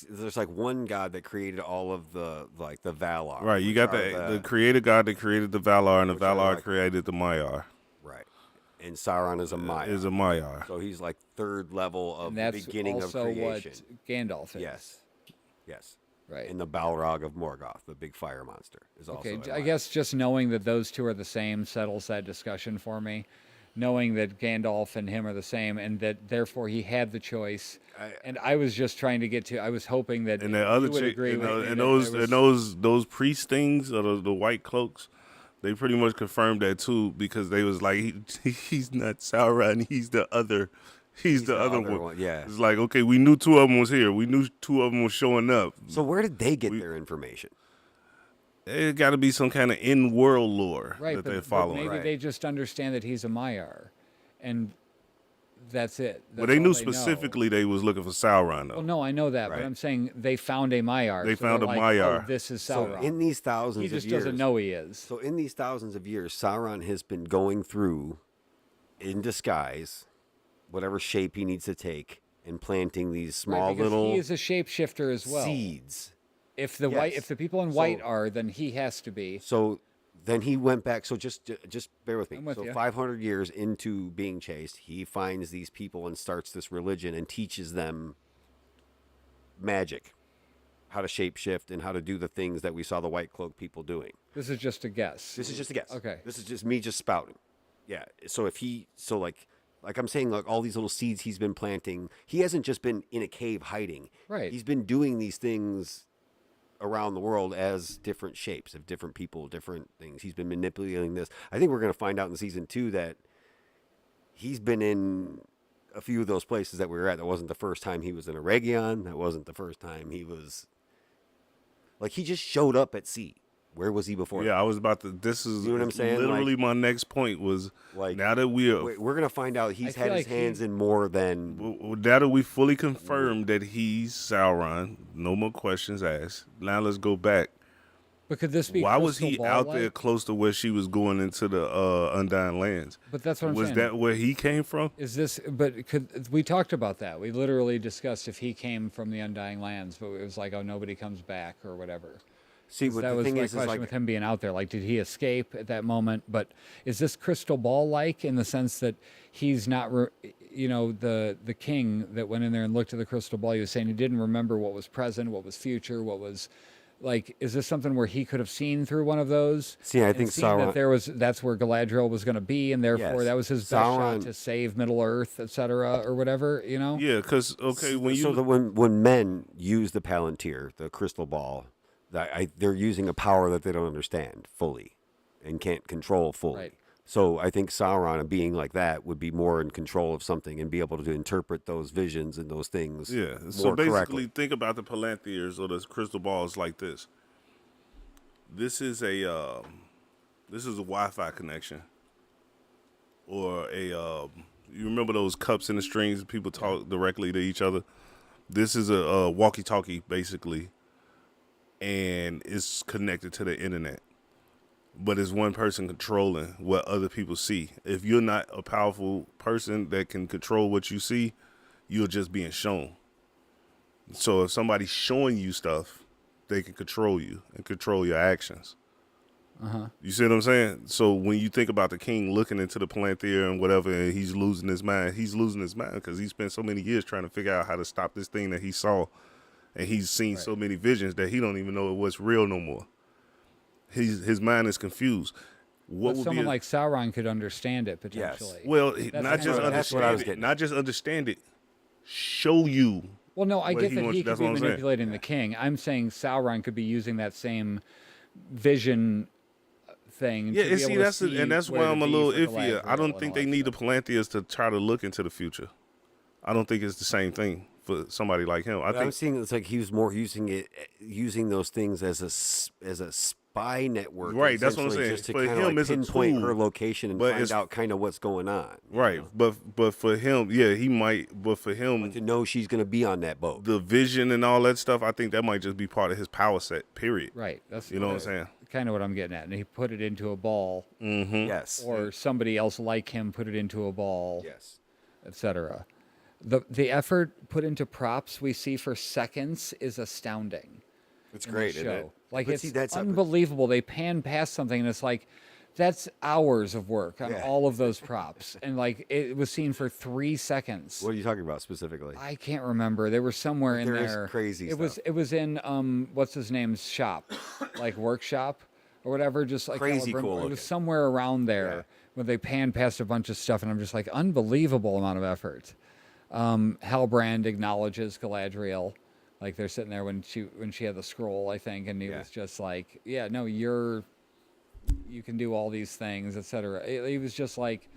There's like one god that created all of the Valar. Right, you which got are the creator god that created the Valar, and the which are Valar like- created the Maiar. right, and Sauron is a Maya. Is a Maiar. So he's like third level of And the that's beginning of also creation. what Gandalf is. Yes. Right. And the Balrog of Morgoth, the big fire monster, is also. Okay, a I Maya. guess just knowing that those two are the same settles that discussion for me. Knowing that Gandalf and him are the same, and that therefore he had the choice. And I was just trying to get to. I was hoping that And the other you would chick, agree and, with me and that those priest things or the white cloaks, they pretty much confirmed that too because they was like he's not Sauron, he's the other. He's the other one. Yeah. It's like, okay, we knew two of them was here. We knew two of them was showing up. So where did they get their information? It got to be some kind of in-world lore right, that but, they're but following. maybe Right. they just understand that he's a Maiar, and that's it. But That's they all knew know. specifically they was looking for Sauron, though. Well, no, I know that, but Right. I'm saying they found a Maiar. They so they're found a like, Maiar. Oh, this is So Sauron. in these thousands he of just years, doesn't know he is. So in these thousands of years, Sauron has been going through, in disguise, whatever shape he needs to take, and planting these small right, because little he is a shapeshifter as well. seeds. If the Yes. if the people in So- white are, then he has to be. So then he went back. So just bear with me. I'm with So you. 500 years into being chased, he finds these people and starts this religion and teaches them magic, how to shapeshift and how to do the things that we saw the white cloak people doing. This is just a guess. This is just a guess. Okay. This is just me just spouting. Yeah. So like I'm saying, like all these little seeds he's been planting, he hasn't just been in a cave hiding. Right. He's been doing these things around the world as different shapes of different people, different things. He's been manipulating this. I think we're going to find out in season 2 that he's been in a few of those places that we were at, that wasn't the first time he was in a Region. That wasn't the first time he was. Like, he just showed up at sea. Where was he before? Yeah, I was about to. This is You know what I'm saying? literally Like, my next point was like, now that we're gonna find out he's I had feel his like hands in more than. now that we fully confirmed that he's Sauron, no more questions asked. Now let's go back. But could this be Why was Crystal he Ball out there like? close to where she was going into the Undying Lands? But that's what I'm Was saying. that where he came from? Is this? But could we talked about that? We literally discussed if he came from the Undying Lands, but it was like, oh, nobody comes back or whatever. See, what That the was thing my is question like, with him being out there. Like, did he escape at that moment? But is this Crystal Ball like in the sense that he's not, the king that went in there and looked at the crystal ball? He was saying he didn't remember what was present, what was future, what was. Like, is this something where he could have seen through one of those? See, I and think seen Sauron- that's where Galadriel was going to be, and therefore Yes. that was his best shot Sauron- to save Middle Earth, etc., or whatever. Yeah, because when you when men use the Palantir, the crystal ball, they're using a power that they don't understand fully, and can't control fully. Right. So I think Sauron, a being like that, would be more in control of something and be able to interpret those visions and those things. Yeah. More So basically, correctly. think about the Palantirs or the crystal balls like this. This is a Wi-Fi connection, or you remember those cups and the strings? People talk directly to each other. This is a walkie-talkie basically, and it's connected to the internet. But it's one person controlling what other people see. If you're not a powerful person that can control what you see, you're just being shown. So if somebody's showing you stuff, they can control you and control your actions. You see what I'm saying? So when you think about the king looking into the Palantir and whatever, and he's losing his mind because he spent so many years trying to figure out how to stop this thing that he saw. And he's seen so many visions that he don't even know what's real no more. His mind is confused. What But would someone be like Sauron could understand it potentially. well, That's not kind just of- that's what I was understand it, getting not just understand it, show you. Well, no, I what get he that wants- he could that's be what I'm saying. manipulating the king. I'm saying Sauron could be using that same vision thing. Yeah, to and be see able to that's see and that's where why to I'm a be little for iffy. I Galadriel don't and think all they that need the stuff. Palantirs to try to look into the future. I don't think it's the same thing for somebody like him. I I'm think seeing it's like he was more using those things as a spy network, Right, that's what I'm essentially, saying. just to For kind of him, like it's a pinpoint tool, her location and but find it's- out kind of what's going on. right, but for him, yeah, he might. But for him, To know she's going to be on that boat. the vision and all that stuff, I think that might just be part of his power set. Period. Right. That's You know what I'm saying? kind of what I'm getting at. And he put it into a ball, Yes. or somebody else like him put it into a ball, Yes. etc. The effort put into props we see for seconds is astounding. It's in the great, isn't show. it? Like, But it's see, that's unbelievable. They pan past something and it's like, that's hours of work on Yeah. all of those props. And like, it was seen for 3 seconds. What are you talking about specifically? I can't remember. They were somewhere in There is there. crazy It was stuff. it was in what's his name's shop, like workshop or whatever. Just like Crazy Caliburn- cool It looking. was somewhere around there Yeah. where they pan past a bunch of stuff, and I'm just like, unbelievable amount of effort. Halbrand acknowledges Galadriel, like they're sitting there when she had the scroll, I think, and he Yeah. was just like, yeah, no, you can do all these things, etc. He was just like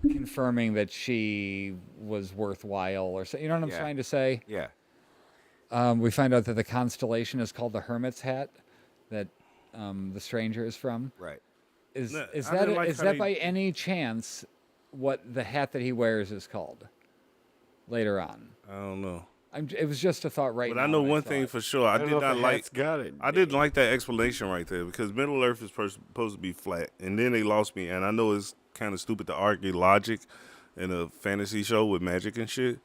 confirming that she was worthwhile, or so. You know what I'm Yeah. trying to say? Yeah. We find out that the constellation is called the Hermit's Hat, that the stranger is from. Right. Is No, is I that didn't like is how that they- by any chance what the hat that he wears is called? Later on, I don't know. it was just a thought right But now. I know when one saw thing it. for sure. I don't did know if not the like. hat's got it. I didn't like that explanation right there because Middle Earth is supposed to be flat, and then they lost me. And I know it's kind of stupid to argue logic in a fantasy show with magic and shit,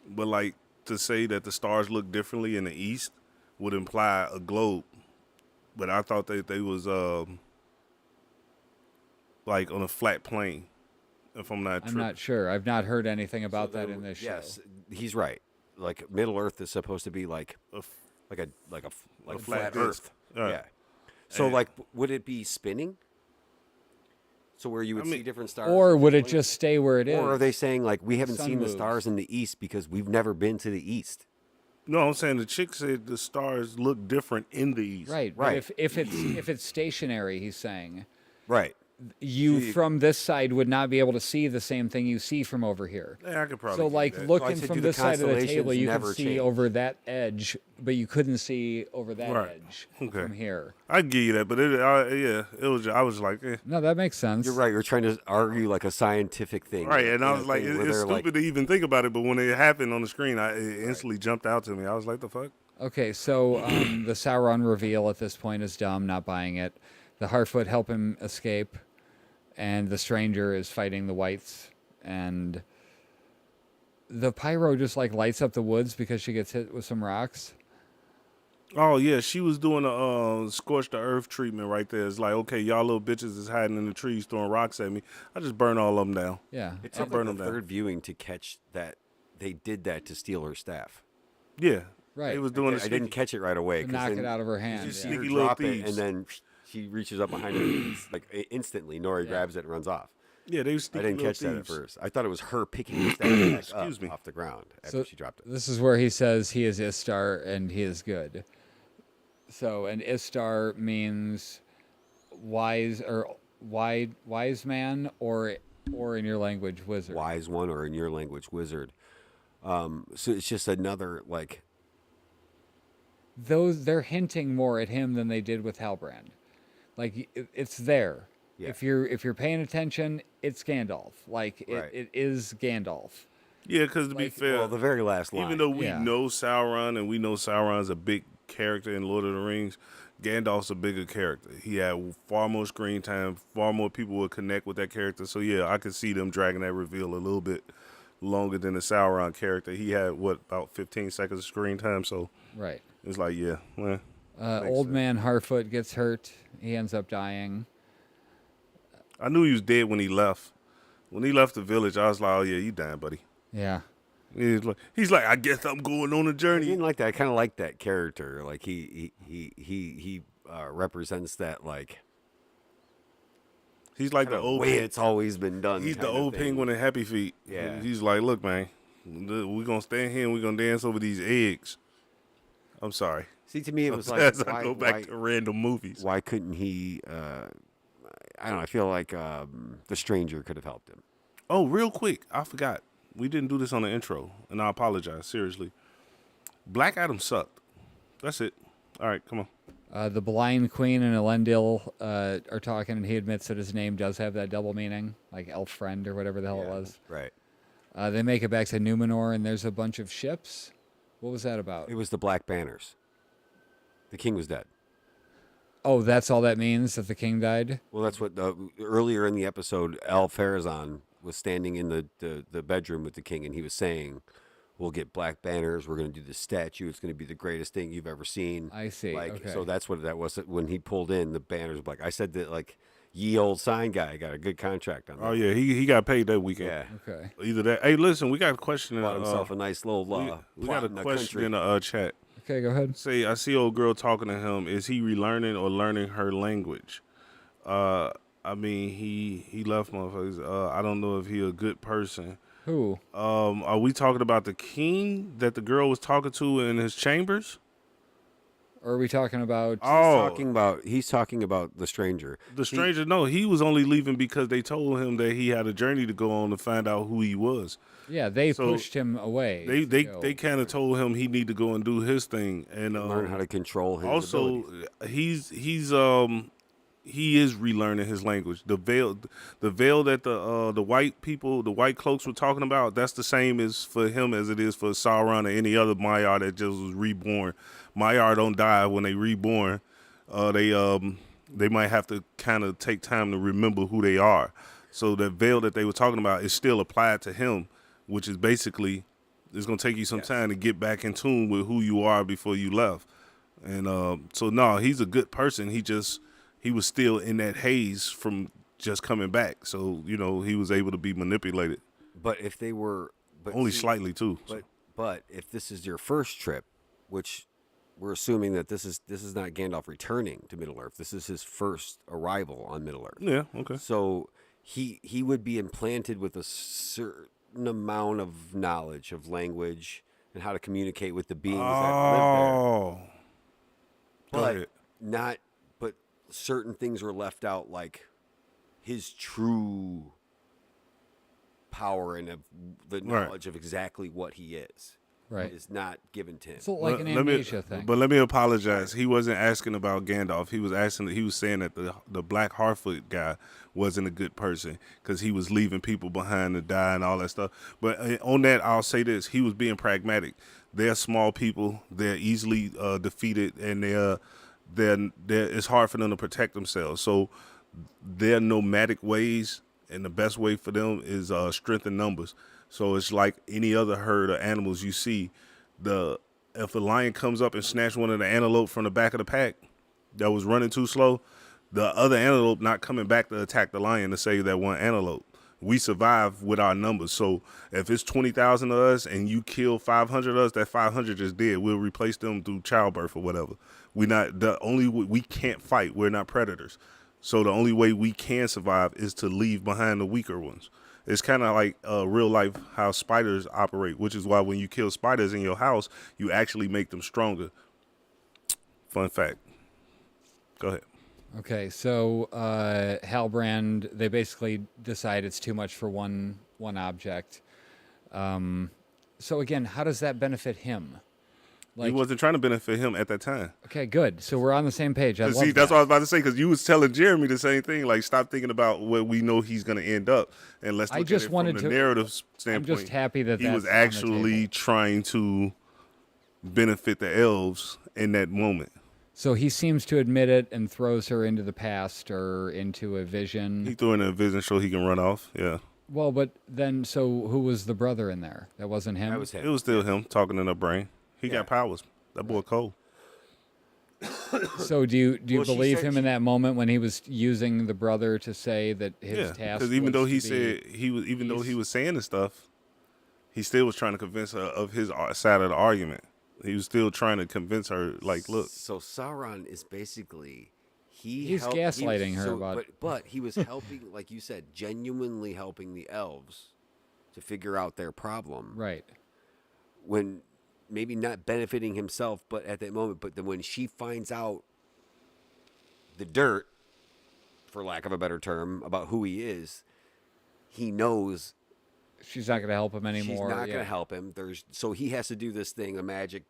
but like to say that the stars look differently in the east would imply a globe. But I thought that they was like on a flat plane. If I'm not, I'm not sure. I've not heard anything about that there- in this yes, show. he's right. Like Middle Earth is supposed to be like a a flat flat disc. Earth. Right. Yeah. So And- like, would it be spinning? So where you would I mean- see different stars, Or would it differently? just stay where it is? Or are they saying like we haven't sun seen moves. the stars in the east because we've never been to the east? No, I'm saying the chick said the stars look different in the east. right? Right. But if it's stationary, he's saying. Right. you from this side would not be able to see the same thing you see from over here. Yeah, I could probably. So get like that. looking said, from do the this side of the table, constellations you could never see change? over that edge, but you couldn't see over that Right. edge Okay. from here. I give you that, but yeah, it was. I was like, eh. No, that makes sense. You're right. You're trying to argue like a scientific thing. Right, and I a was like, thing where it's they're stupid to even think about it, but when it happened on the screen, it instantly jumped out to me. I was like, the fuck? Okay, so the Sauron reveal at this point is dumb, not buying it. The Harfoot help him escape, and the stranger is fighting the whites, and the pyro just like lights up the woods because she gets hit with some rocks. Oh yeah, she was doing a scorched the earth treatment right there. It's like, okay, y'all little bitches is hiding in the trees throwing rocks at me. I just burn all of them down. Yeah, It I'll took burn like them the down. third viewing to catch that they did that to steal her staff. Yeah, Right. They was doing I didn't catch it right away. to 'cause knock then it out of her you hand. just Yeah. see her Sneaky little drop it, thieves. and then she reaches up behind her like instantly. Nori grabs it and runs off. Yeah, they was I sneaky didn't little catch that at thieves. first. I thought it was her picking the staff back Excuse up me. off the ground after she dropped it. This is where he says he is Istar and he is good. So, and Istar means wise or wise man, or in your language, wizard. Wise one, or in your language, wizard. So it's just another like. They're hinting more at him than they did with Halbrand. Like it's there. Yeah. If you're paying attention, it's Gandalf. Like Right. it is Gandalf. Yeah, because to be fair, Well, the very last line. even though we Yeah. know Sauron and we know Sauron's a big character in Lord of the Rings, Gandalf's a bigger character. He had far more screen time, far more people would connect with that character. So yeah, I could see them dragging that reveal a little bit longer than the Sauron character. He had about 15 seconds of screen time, so Right. it's like yeah, well, Old man Harfoot gets hurt. He ends up dying. I knew he was dead when he left. When he left the village, I was like, oh yeah, you dying, buddy. Yeah. He's like, I guess I'm going on a I journey. didn't like that. I kind of like that character. Like he represents that like He's like the old way it's always been done. He's the kind of old thing. penguin in Happy Feet. Yeah. He's like, look, man, we're going to stand here and we're going to dance over these eggs. I'm sorry. See, to me, it was like As I why, go back why, to random movies. why couldn't he? I don't know. I feel like the stranger could have helped him. Oh, real quick, I forgot. We didn't do this on the intro, and I apologize, seriously. Black Adam sucked. That's it. All right, come on. The blind queen and Elendil are talking, and he admits that his name does have that double meaning, like elf friend or whatever the hell it was. Right. They make it back to Numenor, and there's a bunch of ships. What was that about? It was the Black Banners. The king was dead. Oh, that's all that means, that the king died? Well, that's what earlier in the episode, Al Farazan was standing in the bedroom with the king, and he was saying, "We'll get black banners. We're going to do the statue. It's going to be the greatest thing you've ever seen." I see, Like, okay. so that's what that was. When he pulled in, the banners were black. I said that like ye old sign guy got a good contract on that. Oh, yeah, he got paid that weekend. Yeah. Okay. Either that. Hey, listen, we got a question in Bought the himself a nice little we plot got a in the question country. in the chat. Okay, go ahead. Say, I see old girl talking to him. Is he relearning or learning her language? I mean, he left motherfuckers. I don't know if he a good person. Who? Are we talking about the king that the girl was talking to in his chambers? Or are we talking about... Oh, He's talking about the stranger. the stranger. No, he was only leaving because they told him that he had a journey to go on to find out who he was. Yeah, they So, pushed him away. They to they go. they kind of told him he need to go and do his thing and Learn how to control his also abilities. he is relearning his language. The veil that the white people, the white cloaks were talking about, that's the same as for him as it is for Sauron or any other Maiar that just was reborn. Maiar don't die when they reborn. They might have to kind of take time to remember who they are. So the veil that they were talking about is still applied to him, which is basically it's gonna take you some time to get back in tune with who you are before you left. And so no, he's a good person. He was still in that haze from just coming back. So, you know, he was able to be manipulated. But if they were, but Only see, slightly too. But if this is your first trip, which we're assuming that this is not Gandalf returning to Middle Earth. This is his first arrival on Middle Earth. Yeah, okay. So he would be implanted with a certain amount of knowledge of language and how to communicate with the beings that live there. Go But ahead. not. But certain things were left out, like his true power and of the knowledge of exactly what he is. Right. Is not given to him. It's like an Let amnesia thing. But let me apologize. He wasn't asking about Gandalf. He was asking. He was saying that the Black Harfoot guy wasn't a good person because he was leaving people behind to die and all that stuff. But on that, I'll say this: he was being pragmatic. They're small people. They're easily defeated, and it's hard for them to protect themselves. So their nomadic ways, and the best way for them is strength in numbers. So it's like any other herd of animals you see. If a lion comes up and snatch one of the antelope from the back of the pack that was running too slow, the other antelope not coming back to attack the lion to save that one antelope. We survive with our numbers. So if it's 20,000 of us and you kill 500 of us, that 500 is dead. We'll replace them through childbirth or whatever. We can't fight. We're not predators. So the only way we can survive is to leave behind the weaker ones. It's kind of like real life how spiders operate, which is why when you kill spiders in your house, you actually make them stronger. Fun fact. Go ahead. Okay, so Halbrand, they basically decide it's too much for one object. So again, how does that benefit him? He wasn't trying to benefit him at that time. Okay, good. So we're on the same page. That's what I was about to say, because you was telling Jeremy the same thing. Like, stop thinking about where we know he's going to end up, and let's look at it from the narrative standpoint. I'm just happy that he was actually trying to benefit the elves in that moment. So he seems to admit it and throws her into the past or into a vision. He threw in a vision so he can run off. Yeah. Well, but then, so who was the brother in there? That wasn't him? That was him. It was still him talking in her brain. He got powers. That boy cold. So do you believe him in that moment when he was using the brother to say that his task? Because even though he said though he was saying the stuff, he still was trying to convince her of his side of the argument. He was still trying to convince her, like, look. So Sauron is basically he's gaslighting her about. But he was helping, like you said, genuinely helping the elves to figure out their problem. Right. When maybe not benefiting himself, but at that moment, but then when she finds out the dirt, for lack of a better term, about who he is, he knows she's not going to help him anymore. She's not going to help him. So he has to do this thing of magic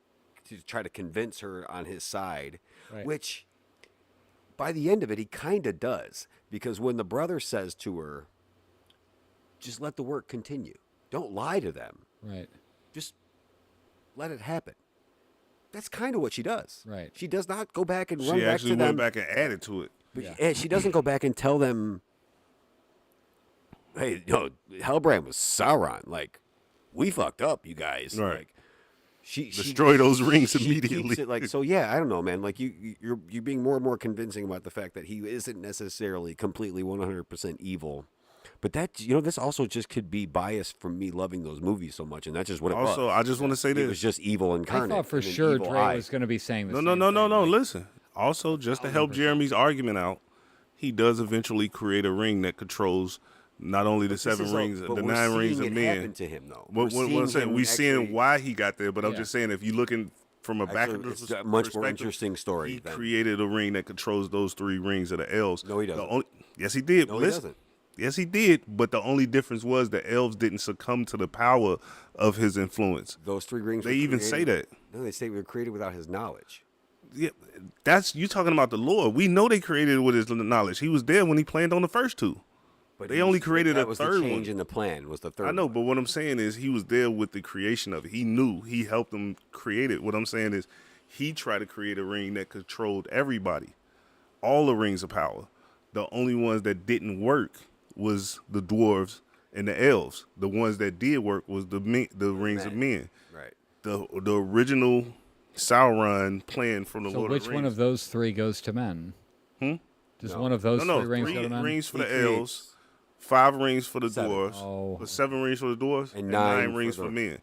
to try to convince her on his side, which by the end of it, he kind of does. Because when the brother says to her, just let the work continue. Don't lie to them. Right. Just let it happen. That's kind of what she does. Right. She does not go back and run She back to actually them. went back and added to it. But she doesn't go back and tell them, hey, Halbrand was Sauron. Like, we fucked up, you guys. Right. Like, she destroy those rings she immediately. keeps it like, so yeah, I don't know, man. Like you're being more and more convincing about the fact that he isn't necessarily completely 100% evil. But that, this also just could be biased from me loving those movies so much, and that's just what it was. Also, I just want to say this: it was just evil incarnate. I thought for sure Dre was going to be saying this. No. Listen. Also, just to help Jeremy's argument out, he does eventually create a ring that controls not only the 7 rings, the 9 rings of men. To him, though. What I'm saying, we're seeing why he got there, but I'm just saying, if you're looking from a back of it's a much more interesting story. He created a ring that controls those 3 rings of the elves. No, he doesn't. Yes, he did. No, he doesn't. Yes, he did. But the only difference was the elves didn't succumb to the power of his influence. Those 3 rings. They even say that. No, they say they were created without his knowledge. Yeah, that's you talking about the Lord. We know they created it with his knowledge. He was there when he planned on the first 2. But they only created a third one. That was the change in the plan. Was the third? I know, but what I'm saying is he was there with the creation of it. He knew. He helped them create it. What I'm saying is he tried to create a ring that controlled everybody, all the rings of power. The only ones that didn't work was the dwarves and the elves. The ones that did work was the rings of men. Right. The original Sauron plan from the Lord of the Rings. So which one of those 3 goes to men? Does one of those 3 rings go to men? 3 rings for the elves, 5 rings for the dwarves, 7 rings for the dwarves, and 9 rings for men.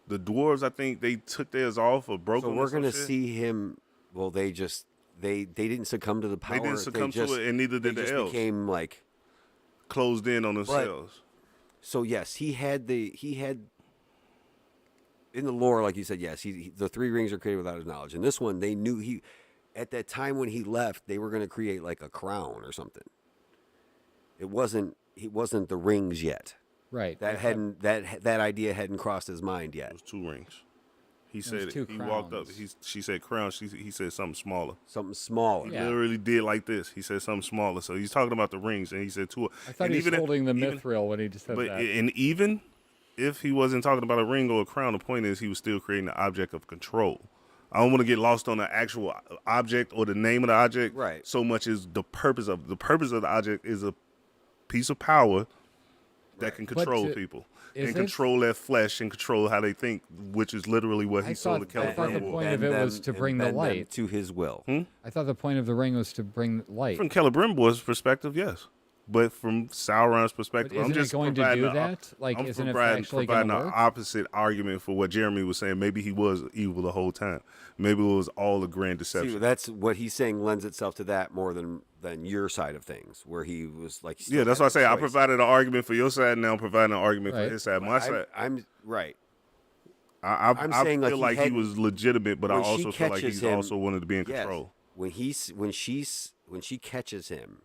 The dwarves, I think they took theirs off or broke them. So we're going to see him. Well, they didn't succumb to the power. They didn't succumb to it, and neither did the elves. Became like closed in on themselves. So yes, he had in the lore, like you said, yes, the 3 rings are created without his knowledge. And this one, they knew at that time when he left, they were going to create like a crown or something. It wasn't the rings yet. Right. That hadn't that idea hadn't crossed his mind yet. It was 2 rings. He was said 2 he walked up. crowns. She said crown. He said something smaller. Something smaller. He Yeah. literally did like this. He said something smaller. So he's talking about the rings, and he said 2. I thought and he was holding the mithril when he just said But that. and even if he wasn't talking about a ring or a crown, the point is he was still creating an object of control. I don't want to get lost on the actual object or the name of the object. Right. So much as the purpose of the object is a piece of power that can control people is and it? control their flesh and control how they think, which is literally what he saw the I thought the Celebrimbor. point of it was to bring the bend them light. to his will. I thought the point of the ring was to bring light. From Celebrimbor's perspective, yes. But from Sauron's perspective, But I'm isn't it just going to providing do that? Like, I'm isn't it providing, actually gonna providing an work? opposite argument for what Jeremy was saying. Maybe he was evil the whole time. Maybe it was all a grand deception. See, that's what he's saying lends itself to that more than your side of things, where he was like, he still Yeah, that's had why I a say I choice. provided an argument for your side, and now I'm providing an argument Right. for his side. My side, I'm right. I I'm saying, feel like, he he hadn't- was legitimate, but I when she also feel like catches he him- also wanted to be in Yes. control. When she catches him,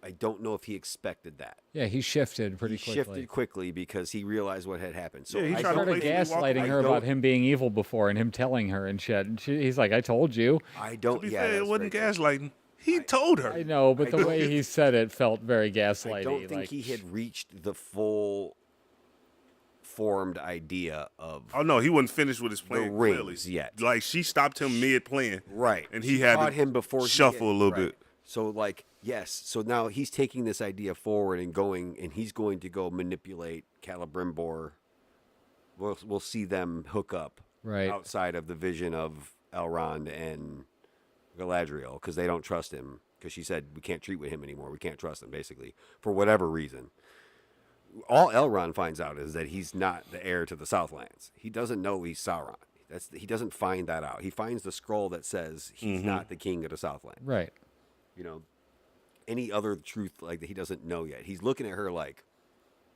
I don't know if he expected that. Yeah, he shifted pretty He quickly. shifted quickly because he realized what had happened. So Yeah, he I tried to don't Started play- gaslighting her I about don't- him being evil before and him telling her and shit. And he's like, I told you. I To don't. be Yeah, fair, it that's wasn't very true. gaslighting. He told her. I know, but the way he said it felt very gaslighty. I don't think like, he had reached the full formed idea of Oh no, he wasn't finished with his plan rings clearly. yet. Like she stopped him mid plan, right, and She he had caught to him before he shuffle had- a little right. bit. So like yes, so now he's taking this idea forward and going, and he's going to go manipulate Celebrimbor. We'll see them hook up Right. outside of the vision of Elrond and Galadriel because they don't trust him because she said we can't treat with him anymore. We can't trust him basically for whatever reason. All Elrond finds out is that he's not the heir to the Southlands. He doesn't know he's Sauron. He doesn't find that out. He finds the scroll that says he's not the king of the Southland. right. You know, any other truth like that he doesn't know yet. He's looking at her like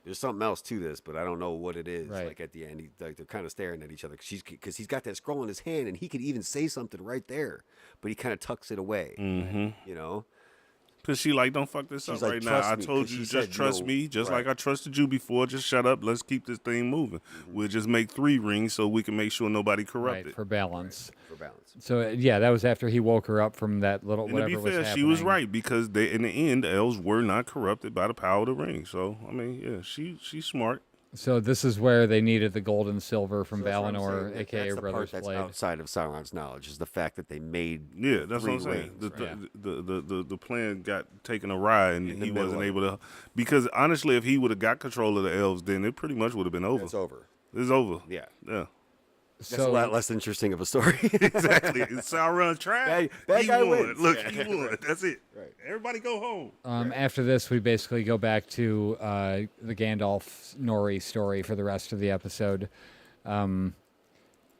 there's something else to this, but I don't know what it is. Right. Like at the end, they're kind of staring at each other because he's got that scroll in his hand and he could even say something right there, but he kind of tucks it away. You know. Cause she like, don't fuck this She's up like, right now. "Trust I me," told 'cause you she to just said trust no. me, just like Right. I trusted you before. Just shut up. Let's keep this thing moving. We'll just make 3 rings so we can make sure nobody corrupted. Right, for balance. For balance. So, yeah, that was after he woke her up from that little And to whatever be was fair, happening. she was right because they, in the end, the elves were not corrupted by the power of the ring. So I mean, yeah, she's smart. So this is where they needed the gold and silver from So that's what I'm Valinor, saying, aka that's her the part brother's that's blade. outside of Sauron's knowledge is the fact that they made Yeah, that's what I'm 3 saying. rings. The plan got taken awry, and In the he middle wasn't of able to. Because honestly, if he would have got control of the elves, then it pretty much would have been over. It's over. It's over. Yeah. Yeah. That's a So lot less interesting of a story. Exactly. Sauron tried. Bad he guy won. wins. Look, Yeah. he won. That's it. Right. Everybody go home. after this, we basically go back to the Gandalf Nori story for the rest of the episode.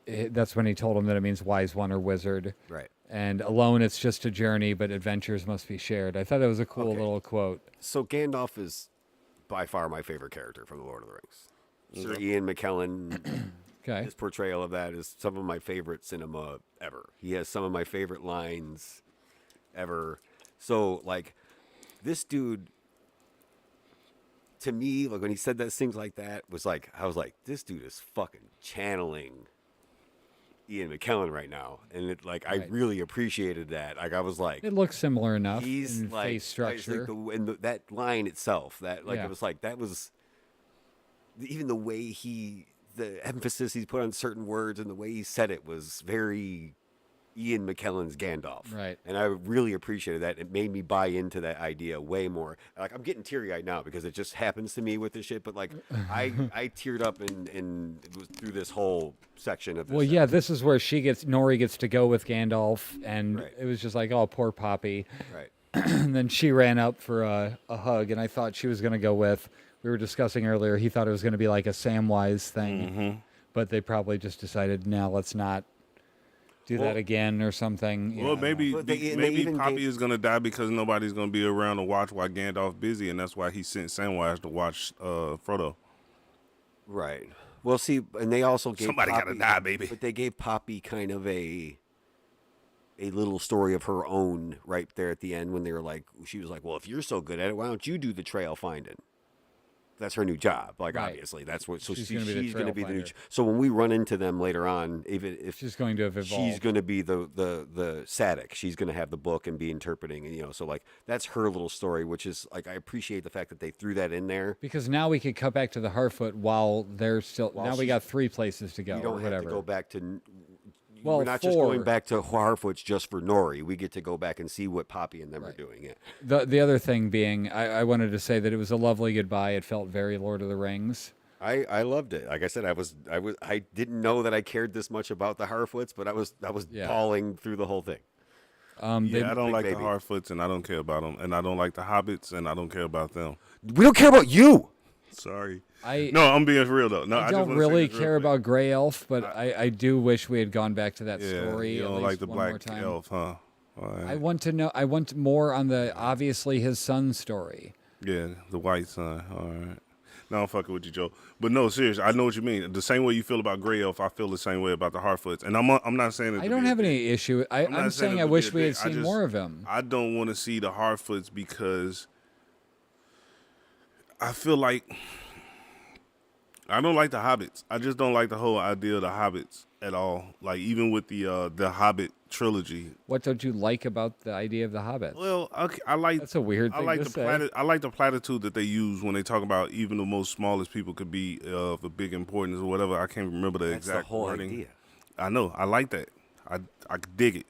That's when he told him that it means wise one or wizard. Right. And alone, it's just a journey, but adventures must be shared. I thought that was a cool Okay. little quote. So Gandalf is by far my favorite character from The Lord of the Rings. Sir Ian McKellen, Okay. his portrayal of that is some of my favorite cinema ever. He has some of my favorite lines ever. So, like, this dude, to me, like, when he said that things like that, was like, I was like, this dude is fucking channeling Ian McKellen right now. And it, like, I Right. really appreciated that. Like, I was like, It looks similar enough he's in like face structure. that line itself, that like Yeah. it was like that was even the way the emphasis he's put on certain words and the way he said it was very Ian McKellen's Gandalf. Right. And I really appreciated that. It made me buy into that idea way more. Like, I'm getting teary-eyed now because it just happens to me with this shit. But like, I teared up and it was through this whole section of this. Well, yeah, this is where Nori gets to go with Gandalf, and Right. it was just like, oh, poor Poppy. Right. And then she ran up for a hug, and I thought she was going to go with. We were discussing earlier. He thought it was going to be like a Samwise thing, but they probably just decided, no, let's not do that again or something. you Well, know. maybe But they maybe even Poppy gave- is gonna die because nobody's gonna be around to watch while Gandalf busy, and that's why he sent Samwise to watch Frodo. Right. Well, see, and they also gave Somebody gotta Poppy- die, baby. But they gave Poppy kind of a a little story of her own right there at the end when they were like, she was like, well, if you're so good at it, why don't you do the trail finding? That's her new job. Like, Right. obviously, that's what. So She's she's gonna be the going to trail be the new. finder. So when we run into them later on, even if She's going to have evolved. she's going to be the Sadik, she's going to have the book and be interpreting, and so like that's her little story, which is like I appreciate the fact that they threw that in there. Because now we could cut back to the Harfoot while they're still. While now we she's- got 3 places to go. You or don't have whatever. to go back to. Well, we're not just going 4. back to Harfoot's just for Nori. We get to go back and see what Poppy and them are doing. It. The other thing being, I wanted to say that it was a lovely goodbye. It felt very Lord of the Rings. I loved it. Like I said, I didn't know that I cared this much about the Harfoots, but I was Yeah. bawling through the whole thing. Yeah, I don't Big like baby. the Harfoots, and I don't care about them, and I don't like the Hobbits, and I don't care about them. We don't care about you. Sorry. I No, I'm being real though. No, I just don't wanna say really this real care quick. about Gray Elf, but I do wish we had gone back to that Yeah, story. you at don't least like the one more black time. elf, huh? All right. I want to know. I want more on the obviously his son story. Yeah, the white son. All right. No, I'm fucking with you, Joe. But no, seriously, I know what you mean. The same way you feel about Gray Elf, I feel the same way about the Harfoots. And I'm not saying it. I don't have any issue. I'm saying I wish we had seen more of him. I don't want to see the Harfoots because I feel like I don't like the Hobbits. I just don't like the whole idea of the Hobbits at all. Like even with the Hobbit trilogy. What don't you like about the idea of the Hobbit? Well, okay, I like That's a weird I thing like to the say. I like the platitude that they use when they talk about even the most smallest people could be of a big importance or whatever. I can't remember the That's the exact whole wording. idea. I know. I like that. I dig it.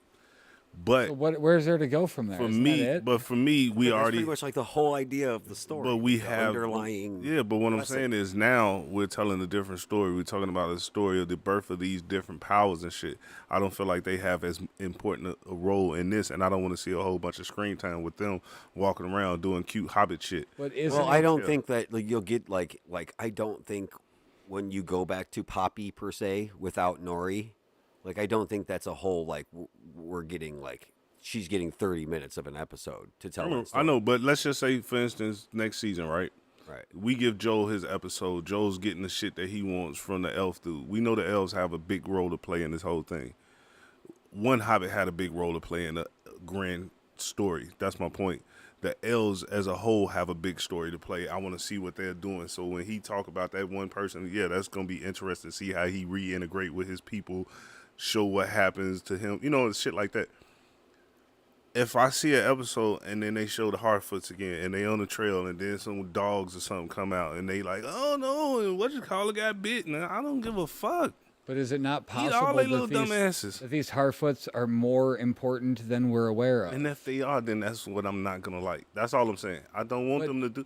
But So where's there to go from there? for Isn't me, that it? but for me, we That's already. pretty much like the whole idea of the story. But we the have underlying. Yeah, but what I'm lesson. saying is now we're telling a different story. We're talking about the story of the birth of these different powers and shit. I don't feel like they have as important a role in this, and I don't want to see a whole bunch of screen time with them walking around doing cute Hobbit shit. But isn't Well, I it- don't think that like, you'll get like I don't think when you go back to Poppy per se without Nori, like I don't think that's a whole like we're getting like she's getting 30 minutes of an episode to tell that story. I know, but let's just say, for instance, next season, right? Right. We give Joel his episode. Joel's getting the shit that he wants from the elf dude. We know the elves have a big role to play in this whole thing. One Hobbit had a big role to play in the grand story. That's my point. The elves as a whole have a big story to play. I want to see what they're doing. So when he talk about that one person, yeah, that's going to be interesting to see how he reintegrate with his people, show what happens to him, shit like that. If I see an episode and then they show the Harfoots again and they on the trail and then some dogs or something come out and they like, oh no, what you call it got bit? And I don't give a fuck. But is it not Eat all possible they little that dumbasses. these Harfoots are more important than we're aware of? And if they are, then that's what I'm not gonna like. That's all I'm saying. I don't want But them to do.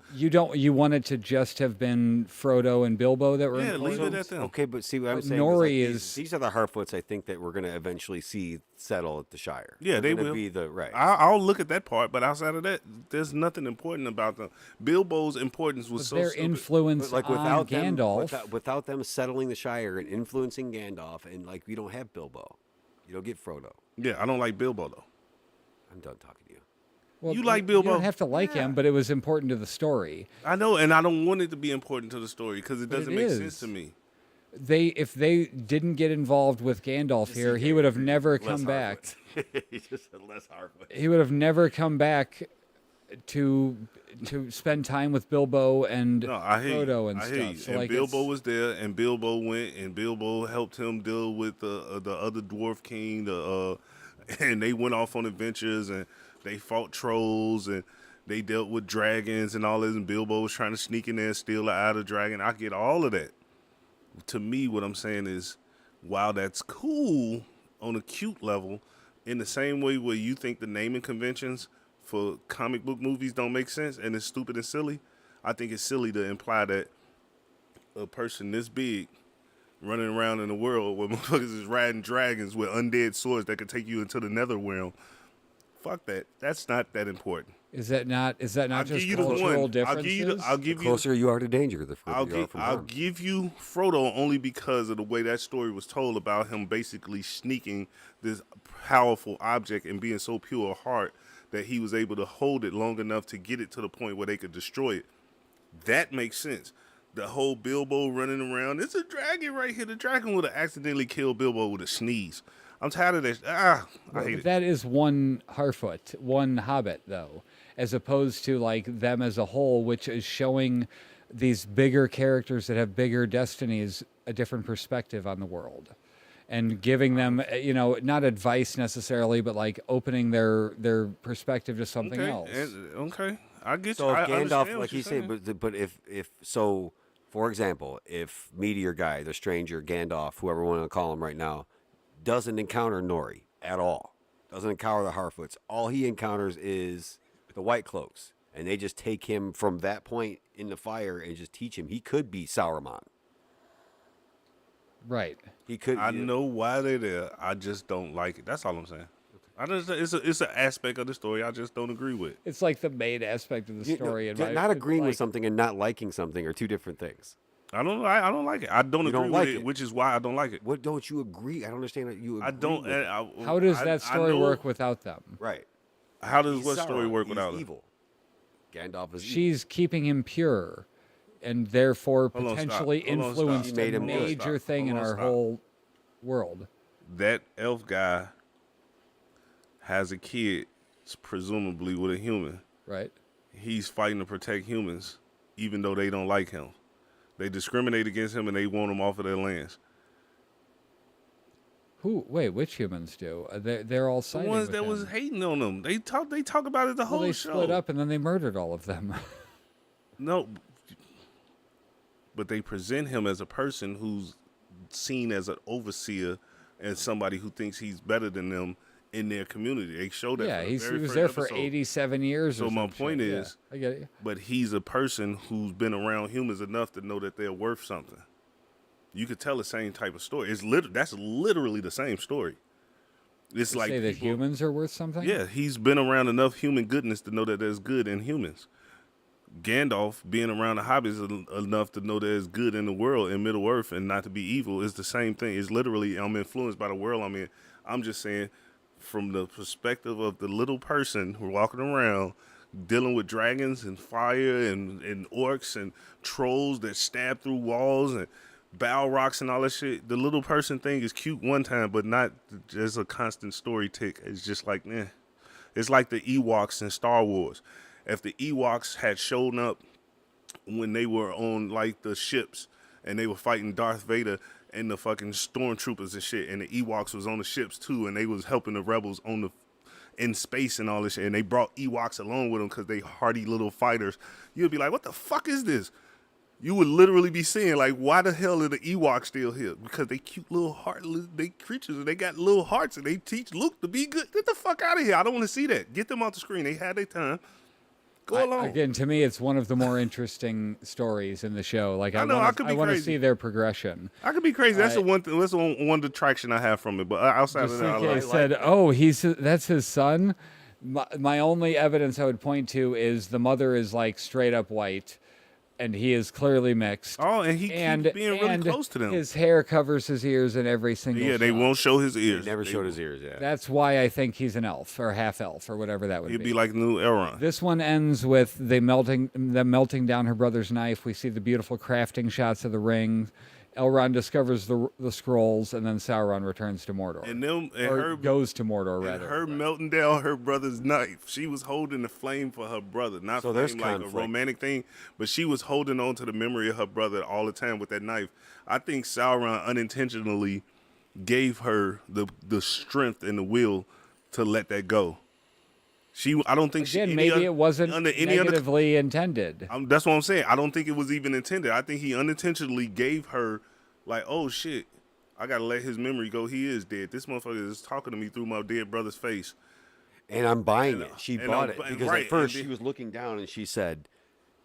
You want it to just have been Frodo and Bilbo that were Yeah, leave important? it at them. Okay, but see what I'm But saying. Nori is, like, is- these are the Harfoots. I think that we're going to eventually see settle at the Shire. Yeah, They're they gonna will. be the right. I'll look at that part, but outside of that, there's nothing important about them. Bilbo's importance was But so their stupid. influence But like on without them, Gandalf. without them settling the Shire and influencing Gandalf, and like we don't have Bilbo, you don't get Frodo. Yeah, I don't like Bilbo though. I'm done talking to you. Well, You like You Bilbo? don't have to like him, but it was important to the story. I know, and I don't want it to be important to the story because it But doesn't it make is. sense to me. If they didn't get involved with Gandalf here, he would have never come back. He just said less Harfoot. He would have never come back to spend time with Bilbo and No, I hear you. Frodo and I stuff. hear you. So And like Bilbo it's- was there, and Bilbo went, and Bilbo helped him deal with the other dwarf king. And they went off on adventures, and they fought trolls, and they dealt with dragons and all this. And Bilbo was trying to sneak in there and steal the eye of the dragon. I get all of that. To me, what I'm saying is, while that's cool on a cute level, in the same way where you think the naming conventions for comic book movies don't make sense and it's stupid and silly, I think it's silly to imply that a person this big running around in the world where motherfuckers is riding dragons with undead swords that could take you into the nether realm. Fuck that. That's not that important. is that not I'll just give you the cultural one. differences? I'll give you Closer you are to danger, the further you are from I'll harm. give you Frodo only because of the way that story was told about him basically sneaking this powerful object and being so pure of heart that he was able to hold it long enough to get it to the point where they could destroy it. That makes sense. The whole Bilbo running around, it's a dragon right here. The dragon would have accidentally killed Bilbo with a sneeze. I'm tired of this. I hate it. That is one Harfoot, one Hobbit, though, as opposed to like them as a whole, which is showing these bigger characters that have bigger destinies a different perspective on the world, and giving them, not advice necessarily, but like opening their perspective to something else. Okay, I get So you. if I understand Gandalf, what like you're you say, saying. but if so, for example, if Meteor Guy, the Stranger, Gandalf, whoever we want to call him right now, doesn't encounter Nori at all, doesn't encounter the Harfoots, all he encounters is the White Cloaks, and they just take him from that point in the fire and just teach him. He could be Sauron. Right. He could. I know why they're there. I just don't like it. That's all I'm saying. It's an aspect of the story I just don't agree with. It's like the main aspect of the story. Not agreeing with something and not liking something are two different things. I don't like it. I don't You agree don't with like it, it. which is why I don't like it. What don't you agree? I don't understand that you agree. I don't. with it. How does that I story know- work without them? Right. How does He's what story Sauron. work He's without it? evil. Gandalf is evil. She's keeping him pure, and therefore Hold on, stop. potentially Hold on, stop. influenced He made a him good. major Stop. thing in Hold on, our stop. whole world. That elf guy has a kid, presumably with a human. Right. He's fighting to protect humans, even though they don't like him. They discriminate against him and they want him off of their lands. Wait, which humans do? They're all The siding ones with that him. was hating on him. They talk about it the Well, whole they show. split up and then they murdered all of them. No, but they present him as a person who's seen as an overseer and somebody who thinks he's better than them in their community. They show that. Yeah, from the he very was first there for episode. 87 years. So or my some point shit. is, Yeah, I get it. but he's a person who's been around humans enough to know that they're worth something. You could tell the same type of story. That's literally the same story. It's You like say that people- humans are worth something. Yeah, he's been around enough human goodness to know that there's good in humans. Gandalf being around the hobbits enough to know there's good in the world in Middle Earth and not to be evil is the same thing. It's literally, I'm influenced by the world I'm in. I'm just saying, from the perspective of the little person who walking around dealing with dragons and fire and orcs and trolls that stab through walls and Balrogs and all that shit. The little person thing is cute one time, but not just a constant story tick. It's just like, It's like the Ewoks in Star Wars. If the Ewoks had shown up when they were on like the ships and they were fighting Darth Vader and the fucking stormtroopers and shit, and the Ewoks was on the ships too, and they was helping the rebels in space and all this shit, and they brought Ewoks along with them because they hardy little fighters, you'd be like, what the fuck is this? You would literally be saying, like, why the hell are the Ewoks still here? Because they cute little they creatures, and they got little hearts, and they teach Luke to be good. Get the fuck out of here. I don't want to see that. Get them off the screen. They had their time. Go along. Again, to me, it's one of the more interesting stories in the show. Like, I know, I could be want to crazy. see their progression. I could be crazy. That's the one thing. That's one detraction I have from it. But outside Just of that, I think like they it. said, "Oh, that's his son." My only evidence I would point to is the mother is like straight up white, and he is clearly mixed. Oh, and he keeps being really close to them. His hair covers his ears in every single. Yeah, they shot. won't show his ears. He never showed his ears. Yeah. That's why I think he's an elf or half elf or whatever that would He'd be like new Elrond. This one ends with them melting down her brother's knife. We see the beautiful crafting shots of the ring. Elrond discovers the scrolls, and then Sauron returns to Mordor. Her Goes to Mordor, and rather. her melting down her brother's knife. She was holding the flame for her brother, not So there's flame like conflict. a romantic thing, but she was holding on to the memory of her brother all the time with that knife. I think Sauron unintentionally gave her the strength and the will to let that go. I don't think Again, maybe it wasn't negatively intended. That's what I'm saying. I don't think it was even intended. I think he unintentionally gave her, like, oh shit, I gotta let his memory go. He is dead. This motherfucker is talking to me through my dead brother's face. And I'm buying it. She and bought I'm- it because right, at first and she was looking down and she said,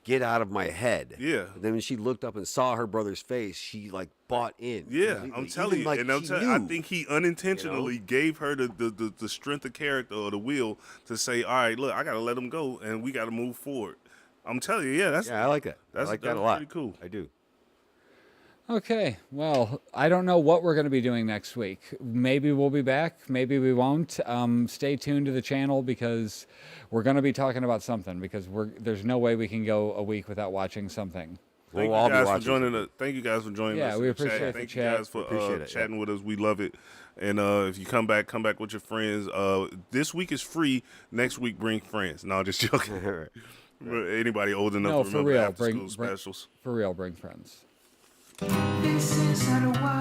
"Get out of my head." Yeah. But then when she looked up and saw her brother's face, she like bought in. Yeah, completely. I'm telling Even, you, like, and I'm she telling. I knew. think he unintentionally gave her the strength of character or the will to say, all right, look, I gotta let him go, and we gotta move forward. I'm telling you, yeah, Yeah, I like that. I that's like that a that's lot. pretty cool. I do. Okay, well, I don't know what we're going to be doing next week. Maybe we'll be back. Maybe we won't. Stay tuned to the channel because we're going to be talking about something because there's no way we can go a week without watching something. We'll Thank all you be guys for watching. joining us. Thank you guys for joining Yeah, us. we in the chat. appreciate the Thank chat. you guys for Appreciate it, chatting with us. We love it. And if you come back with your friends. This week is free. Next week, bring friends. No, just joking. Anybody old enough No, to for remember real. after school specials. For real, bring friends. This is how to watch.